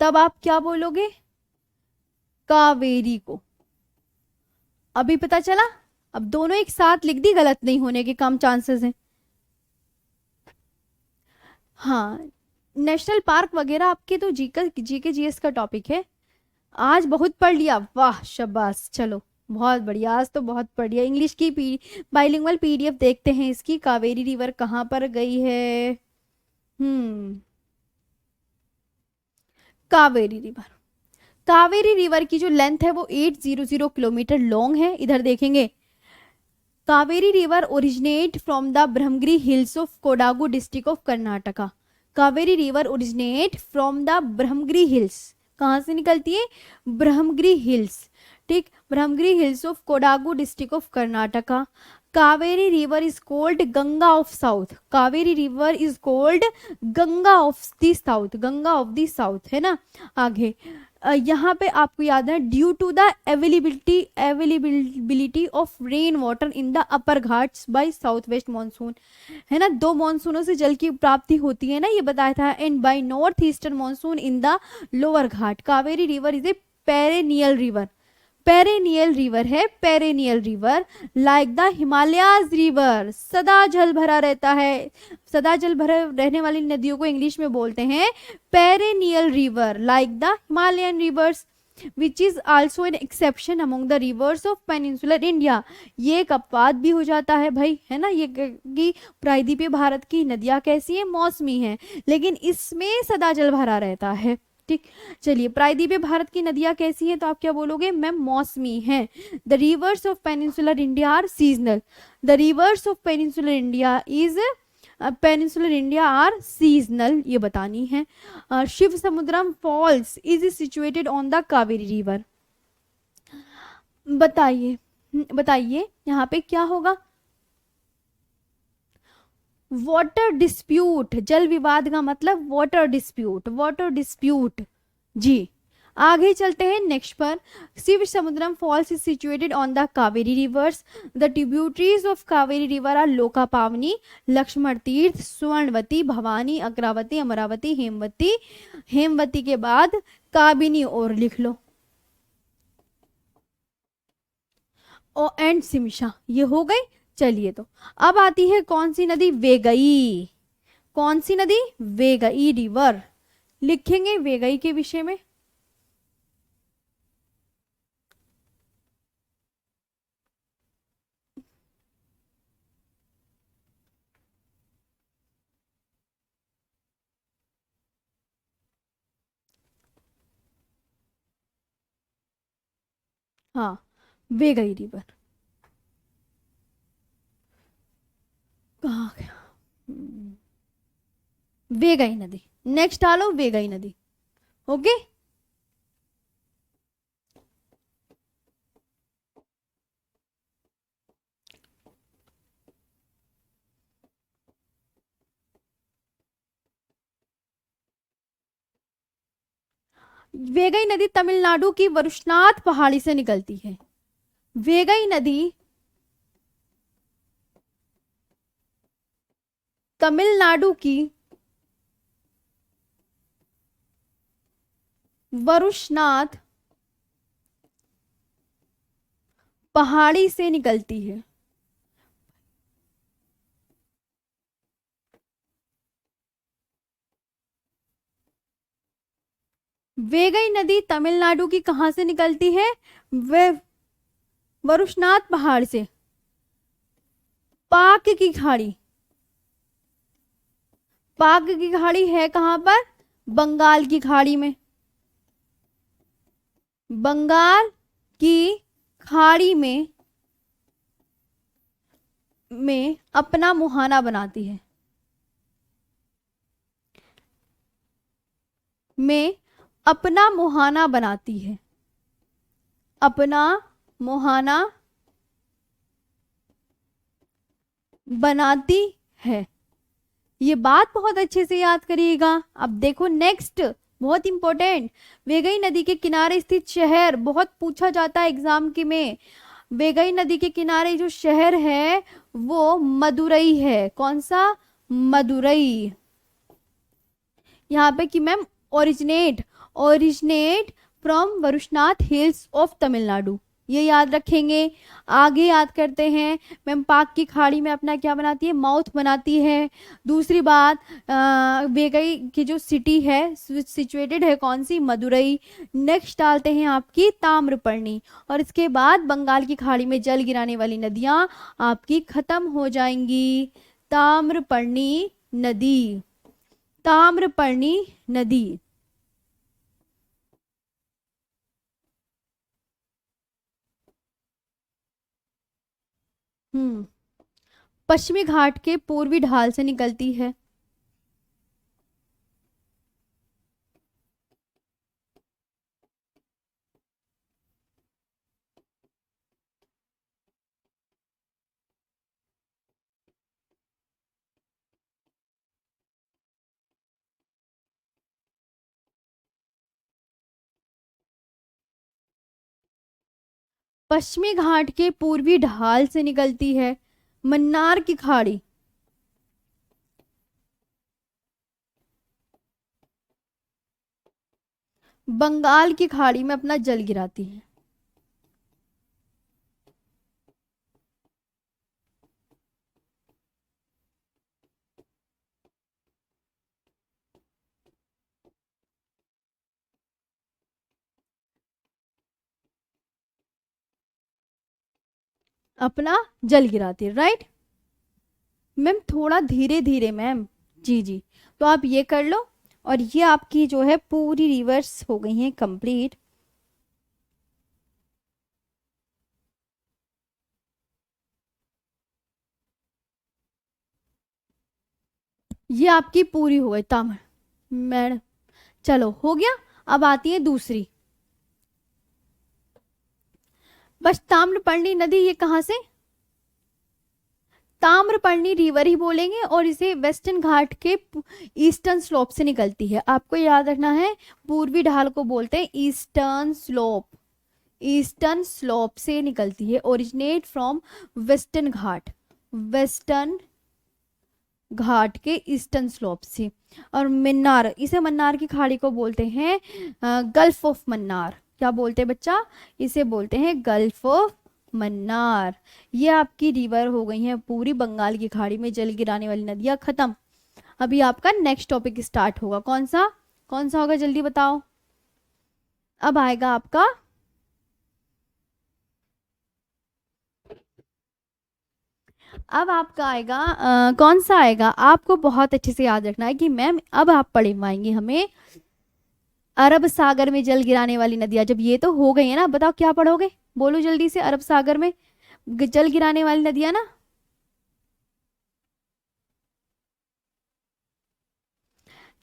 तब आप क्या बोलोगे? कावेरी को। अभी पता चला? अब दोनों एक साथ लिख दी, गलत नहीं होने के कम चांसेस हैं। हाँ, नेशनल पार्क वगैरह आपके तो जीके जीएस का टॉपिक है। आज बहुत पढ़ लिया, वाह शाबाश। चलो बहुत बढ़िया, आज तो बहुत पढ़ लिया। इंग्लिश की बाइलिंगुअल पीडीएफ देखते हैं इसकी। कावेरी रिवर कहाँ पर गई है? कावेरी रिवर, कावेरी रिवर की जो लेंथ है वो 800 किलोमीटर लॉन्ग है। इधर देखेंगे, Kaveri river originate from the Brahmagiri hills of Kodagu district of Karnataka. Kaveri river originate from the Brahmagiri hills, कहाँ से निकलती है? ब्रह्मगिरी हिल्स। ठीक, Brahmagiri hills of Kodagu district of Karnataka. Kaveri river is called Ganga of south. Kaveri river is called Ganga of the south, Ganga of the south है ना। आगे यहाँ पे आपको याद है, due to the availability of rain water in the upper ghats by south west monsoon, है ना। दो मानसूनों से जल की प्राप्ति होती है ना, ये बताया था। And by north eastern monsoon in the lower Ghat. Kaveri river is a perennial river, perennial river है, perennial river like the Himalayas river, सदा जल भरा रहता है। सदा जल भरा रहने वाली नदियों को इंग्लिश में बोलते हैं perennial river, like the Himalayan reverse, which is also an exception among the rivers of peninsular India. ये एक अपवाद भी हो जाता है भाई, है ना। ये कि प्रायद्वीपीय भारत की नदियां कैसी है? मौसमी है, लेकिन इसमें सदा जल भरा रहता है। ठीक, चलिए प्रायद्वीपीय भारत की नदियां कैसी हैं? तो आप क्या बोलोगे? मैम मौसमी हैं। The rivers of peninsular India are seasonal. The rivers of peninsular India is peninsular India are seasonal, ये बतानी है। Shiva Samudram falls is situated on the Kaveri river. बताइए, बताइए यहाँ पे क्या होगा। वाटर डिस्प्यूट, जल विवाद का मतलब वाटर डिस्प्यूट, वाटर डिस्प्यूट। जी, आगे चलते हैं नेक्स्ट पर। Shiva Samudram falls is situated on the Kaveri rivers. The tributaries of Kaveri river are Loka Pavani, Lakshman तीर्थ, स्वर्णवती, भवानी, अग्रावती, अमरावती, हेमवती। हेमवती के बाद काबिनी और लिख लो, ओ एंड सिमशा, ये हो गई। चलिए तो अब आती है कौन सी नदी, वेगई। कौन सी नदी, वेगई रिवर। लिखेंगे वेगई के विषय में। हाँ, वेगई रिवर कहाँ गया। वेगई नदी, नेक्स्ट डालो वेगई नदी। ओके, वेगई नदी तमिलनाडु की वरुशनाथ पहाड़ी से निकलती है। वेगई नदी तमिलनाडु की वरुशनाथ पहाड़ी से निकलती है। वेगई नदी तमिलनाडु की कहां से निकलती है, वे वरुशनाथ पहाड़ से। पाक की खाड़ी, पाक की खाड़ी है कहां पर, बंगाल की खाड़ी में। बंगाल की खाड़ी में अपना मुहाना बनाती है, में अपना मुहाना बनाती है, अपना मुहाना बनाती है। ये बात बहुत अच्छे से याद करिएगा। अब देखो नेक्स्ट, बहुत इंपॉर्टेंट, वेगई नदी के किनारे स्थित शहर, बहुत पूछा जाता है एग्जाम के में। वेगई नदी के किनारे जो शहर है वो मदुरई है। कौन सा, मदुरई। यहाँ पे कि ma'am originate, originate from Varushanad hills of Tamil Nadu, ये याद रखेंगे। आगे याद करते हैं, मैम पाक की खाड़ी में अपना क्या बनाती है, माउथ बनाती है। दूसरी बात, वेगई की जो सिटी है सिचुएटेड है कौन सी, मदुरई। नेक्स्ट डालते हैं आपकी ताम्रपर्णी, और इसके बाद बंगाल की खाड़ी में जल गिराने वाली नदियां आपकी खत्म हो जाएंगी। ताम्रपर्णी नदी, ताम्रपर्णी नदी। हम्म, पश्चिमी घाट के पूर्वी ढाल से निकलती है। पश्चिमी घाट के पूर्वी ढाल से निकलती है। मन्नार की खाड़ी, बंगाल की खाड़ी में अपना जल गिराती है। अपना जल गिराती है, राइट। मैम थोड़ा धीरे धीरे मैम, जी जी। तो आप ये कर लो, और ये आपकी जो है पूरी रिवर्स हो गई है कंप्लीट। ये आपकी पूरी हो गई ताम्र। मैडम चलो हो गया। अब आती है दूसरी। बस ताम्रपर्णी नदी ये कहाँ से, ताम्रपर्णी रिवर ही बोलेंगे और इसे वेस्टर्न घाट के ईस्टर्न स्लोप से निकलती है। आपको याद रखना है, पूर्वी ढाल को बोलते हैं ईस्टर्न स्लोप। ईस्टर्न स्लोप से निकलती है, originate from western Ghat, western Ghat के ईस्टर्न स्लोप से। और मन्नार, इसे मन्नार की खाड़ी को बोलते हैं गल्फ ऑफ मन्नार। क्या बोलते हैं बच्चा, इसे बोलते हैं गल्फ ऑफ मन्नार। ये आपकी रिवर हो गई है पूरी बंगाल की खाड़ी में जल गिराने वाली नदियां खत्म। अभी आपका नेक्स्ट टॉपिक स्टार्ट होगा, कौन सा होगा जल्दी बताओ। अब आएगा आपका अब आपका आएगा कौन सा आएगा, आपको बहुत अच्छे से याद रखना है कि मैम अब आप पढ़वाएंगे हमें अरब सागर में जल गिराने वाली नदियां। जब ये तो हो गई है ना, बताओ क्या पढ़ोगे, बोलो जल्दी से। अरब सागर में जल गिराने वाली नदियां ना,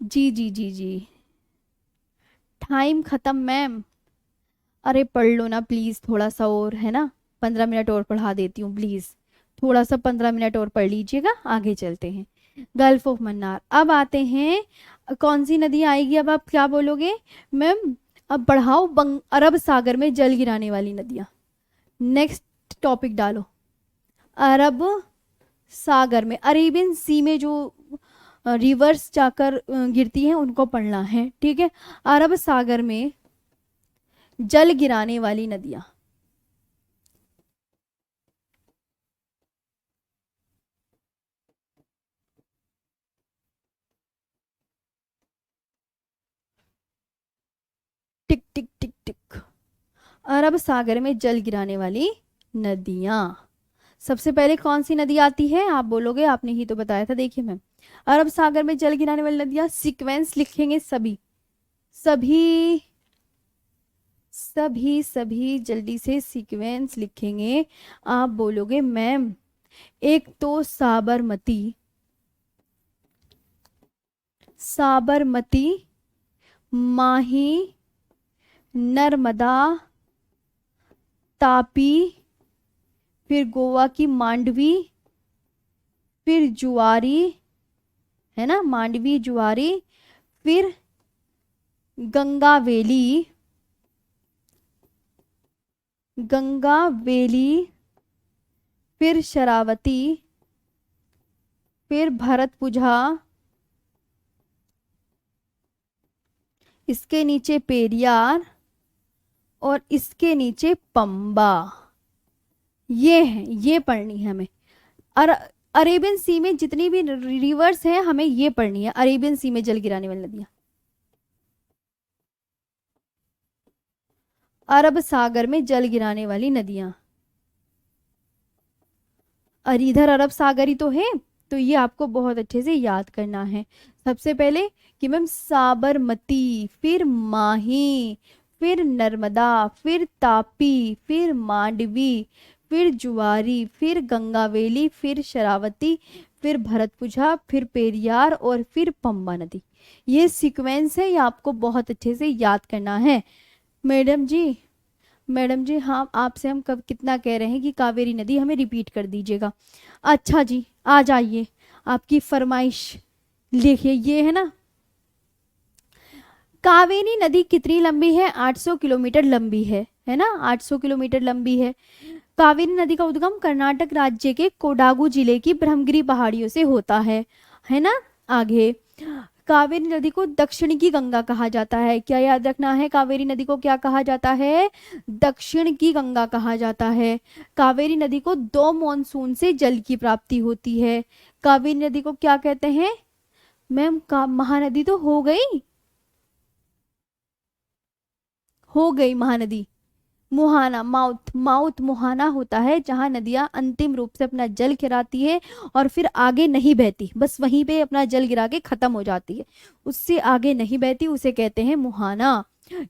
जी जी जी जी। टाइम खत्म मैम। अरे पढ़ लो ना प्लीज थोड़ा सा और, है ना, 15 मिनट और पढ़ा देती हूँ प्लीज। थोड़ा सा 15 मिनट और पढ़ लीजिएगा, आगे चलते हैं। Gulf of Mannar. अब आते हैं कौन सी नदी आएगी, अब आप क्या बोलोगे मैम। अब बढ़ाओ अरब सागर में जल गिराने वाली नदियां। नेक्स्ट टॉपिक डालो। अरब सागर में, अरेबियन सी में जो रिवर्स जाकर गिरती हैं उनको पढ़ना है, ठीक है। अरब सागर में जल गिराने वाली नदियां। टिक टिक टिक टिक। अरब सागर में जल गिराने वाली नदियां, सबसे पहले कौन सी नदी आती है आप बोलोगे, आपने ही तो बताया था। देखिए मैम, अरब सागर में जल गिराने वाली नदियां, सीक्वेंस लिखेंगे सभी सभी सभी सभी, जल्दी से सीक्वेंस लिखेंगे। आप बोलोगे मैम एक तो साबरमती, साबरमती, माही, नर्मदा, तापी, फिर गोवा की मांडवी, फिर जुआरी, है ना, मांडवी जुआरी, फिर गंगावेली, गंगावेली, फिर शरावती, फिर भरतपुझा, इसके नीचे पेरियार और इसके नीचे पंबा। ये है, ये पढ़नी है हमें। और अरेबियन सी में जितनी भी रिवर्स हैं हमें ये पढ़नी है, अरेबियन सी में जल गिराने वाली नदियां। अरब सागर में जल गिराने वाली नदियां, और इधर अरब सागर ही तो है, तो ये आपको बहुत अच्छे से याद करना है। सबसे पहले कि मैम साबरमती, फिर माही, फिर नर्मदा, फिर तापी, फिर मांडवी, फिर जुआरी, फिर गंगावेली, फिर शरावती, फिर भरतपुझा, फिर पेरियार और फिर पंबा नदी। ये सीक्वेंस है, ये आपको बहुत अच्छे से याद करना है। मैडम जी, मैडम जी हाँ, आपसे हम कब कितना कह रहे हैं कि कावेरी नदी हमें रिपीट कर दीजिएगा। अच्छा जी, आ जाइए, आपकी फरमाइश लिखिए। ये है ना, कावेरी नदी कितनी लंबी है, 800 किलोमीटर लंबी है ना, 800 किलोमीटर लंबी है। कावेरी नदी का उद्गम कर्नाटक राज्य के कोडागु जिले की ब्रह्मगिरी पहाड़ियों से होता है ना। आगे, कावेरी नदी को दक्षिण की गंगा कहा जाता है। क्या याद रखना है, कावेरी नदी को क्या कहा जाता है, दक्षिण की गंगा कहा जाता है। कावेरी नदी को 2 मॉनसून से जल की प्राप्ति होती है। कावेरी नदी को क्या कहते हैं मैम, का महानदी तो हो गई महानदी। मुहाना, माउथ माउथ मुहाना होता है जहां नदियां अंतिम रूप से अपना जल गिराती है और फिर आगे नहीं बहती, बस वहीं पे अपना जल गिरा के खत्म हो जाती है, उससे आगे नहीं बहती, उसे कहते हैं मुहाना।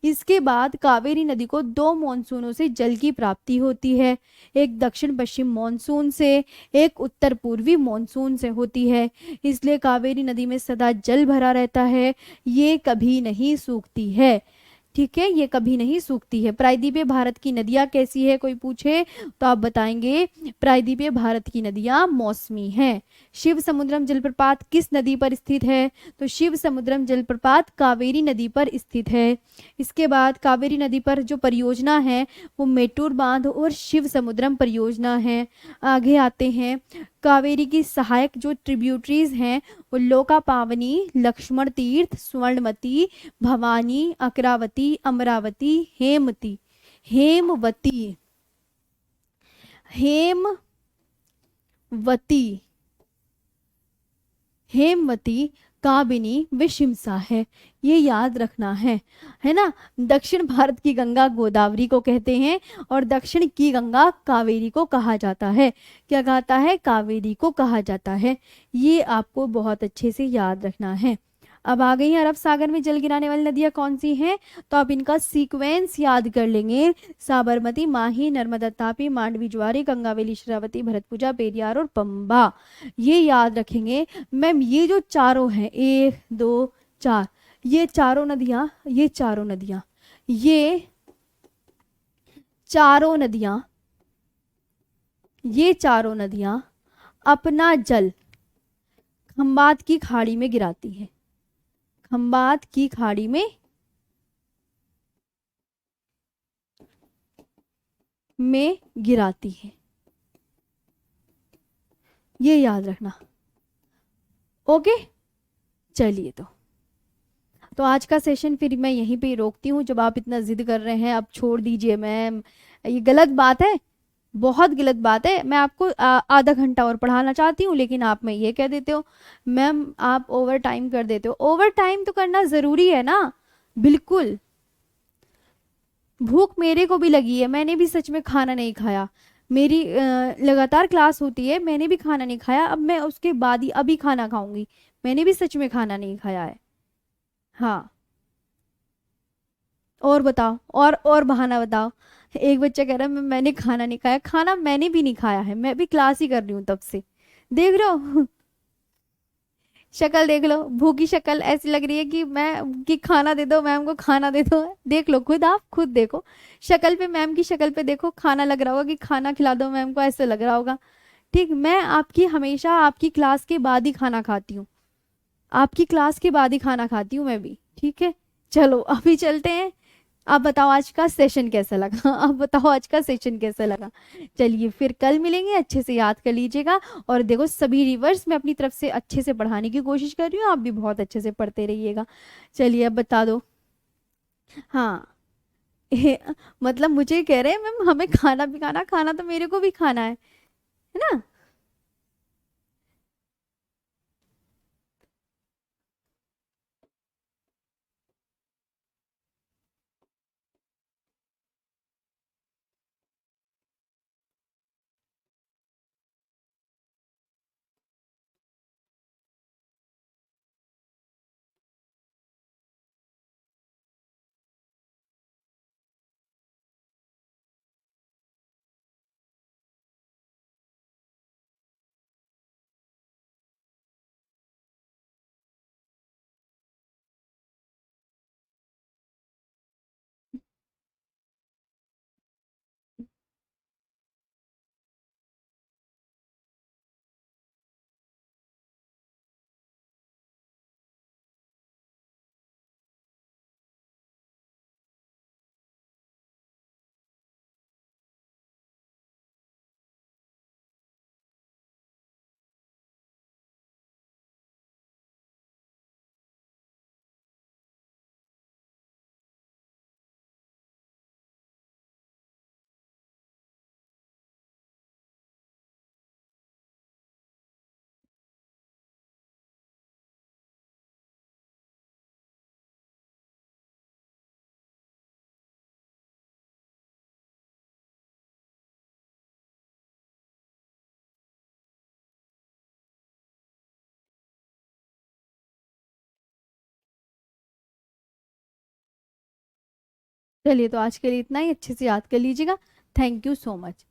इसके बाद कावेरी नदी को दो मानसूनों से जल की प्राप्ति होती है, एक दक्षिण पश्चिम मानसून से, एक उत्तर पूर्वी मानसून से होती है। इसलिए कावेरी नदी में सदा जल भरा रहता है, ये कभी नहीं सूखती है। ठीक है, ये कभी नहीं सूखती है। प्रायद्वीपीय भारत की नदियां कैसी है, कोई पूछे तो आप बताएंगे प्रायद्वीपीय भारत की नदियां मौसमी हैं। शिव समुद्रम जलप्रपात किस नदी पर स्थित है, तो शिव समुद्रम जलप्रपात कावेरी नदी पर स्थित है। इसके बाद कावेरी नदी पर जो परियोजना है वो मेटूर बांध और शिव समुद्रम परियोजना है। आगे आते हैं, कावेरी की सहायक जो ट्रिब्यूटरीज हैं वो लोका पावनी, लक्ष्मण तीर्थ, स्वर्णमती, भवानी, अकरावती, अमरावती, हेमवती, हेमवती, हेमवती, हेमवती, काबिनी, विशिमसा है। ये याद रखना है ना। दक्षिण भारत की गंगा गोदावरी को कहते हैं और दक्षिण की गंगा कावेरी को कहा जाता है। क्या कहता है, कावेरी को कहा जाता है। ये आपको बहुत अच्छे से याद रखना है। अब आ गई अरब सागर में जल गिराने वाली नदियां कौन सी हैं, तो आप इनका सीक्वेंस याद कर लेंगे। साबरमती, माही, नर्मदा, तापी, मांडवी, ज्वारी, गंगावेली, शरावती, भरतपुजा, पेरियार और पंबा, ये याद रखेंगे। मैम ये जो चारों हैं, एक दो चार, ये चारों नदियां, ये चारों नदियां, ये चारों नदियां, ये चारों नदियां अपना जल खंबात की खाड़ी में गिराती हैं। खंबात की खाड़ी में गिराती है, ये याद रखना। ओके, चलिए तो आज का सेशन फिर मैं यहीं पे ही रोकती हूँ। जब आप इतना जिद कर रहे हैं, अब छोड़ दीजिए मैम, ये गलत बात है, बहुत गलत बात है। मैं आपको आधा घंटा और पढ़ाना चाहती हूँ, लेकिन आप मैं ये कह देते हो मैम आप ओवर टाइम कर देते हो। ओवर टाइम तो करना ज़रूरी है ना, बिल्कुल। भूख मेरे को भी लगी है, मैंने भी सच में खाना नहीं खाया। मेरी लगातार क्लास होती है, मैंने भी खाना नहीं खाया। अब मैं उसके बाद ही अभी खाना खाऊंगी, मैंने भी सच में खाना नहीं खाया है। हाँ, और बताओ, और बहाना बताओ। एक बच्चा कह रहा है मैंने खाना नहीं खाया, खाना मैंने भी नहीं खाया है, मैं भी क्लास ही कर रही हूँ तब से। देख रहे हो शक्ल देख लो, भूखी शक्ल ऐसी लग रही है कि मैं कि खाना दे दो मैम को, खाना दे दो। देख लो खुद, आप खुद देखो शक्ल पे, मैम की शक्ल पे देखो, खाना लग रहा होगा कि खाना खिला दो मैम को, ऐसे लग रहा होगा। ठीक, मैं आपकी हमेशा आपकी क्लास के बाद ही खाना खाती हूँ, आपकी क्लास के बाद ही खाना खाती हूँ मैं भी। ठीक है, चलो अभी चलते हैं। आप बताओ आज का सेशन कैसा लगा आप बताओ आज का सेशन कैसा लगा। चलिए फिर कल मिलेंगे, अच्छे से याद कर लीजिएगा। और देखो सभी रिवर्स मैं अपनी तरफ से अच्छे से पढ़ाने की कोशिश कर रही हूँ, आप भी बहुत अच्छे से पढ़ते रहिएगा। चलिए अब बता दो। हाँ मतलब मुझे कह रहे हैं मैम हमें खाना भी खाना, खाना तो मेरे को भी खाना है ना। चलिए, तो आज के लिए इतना ही, अच्छे से याद कर लीजिएगा। Thank you so much.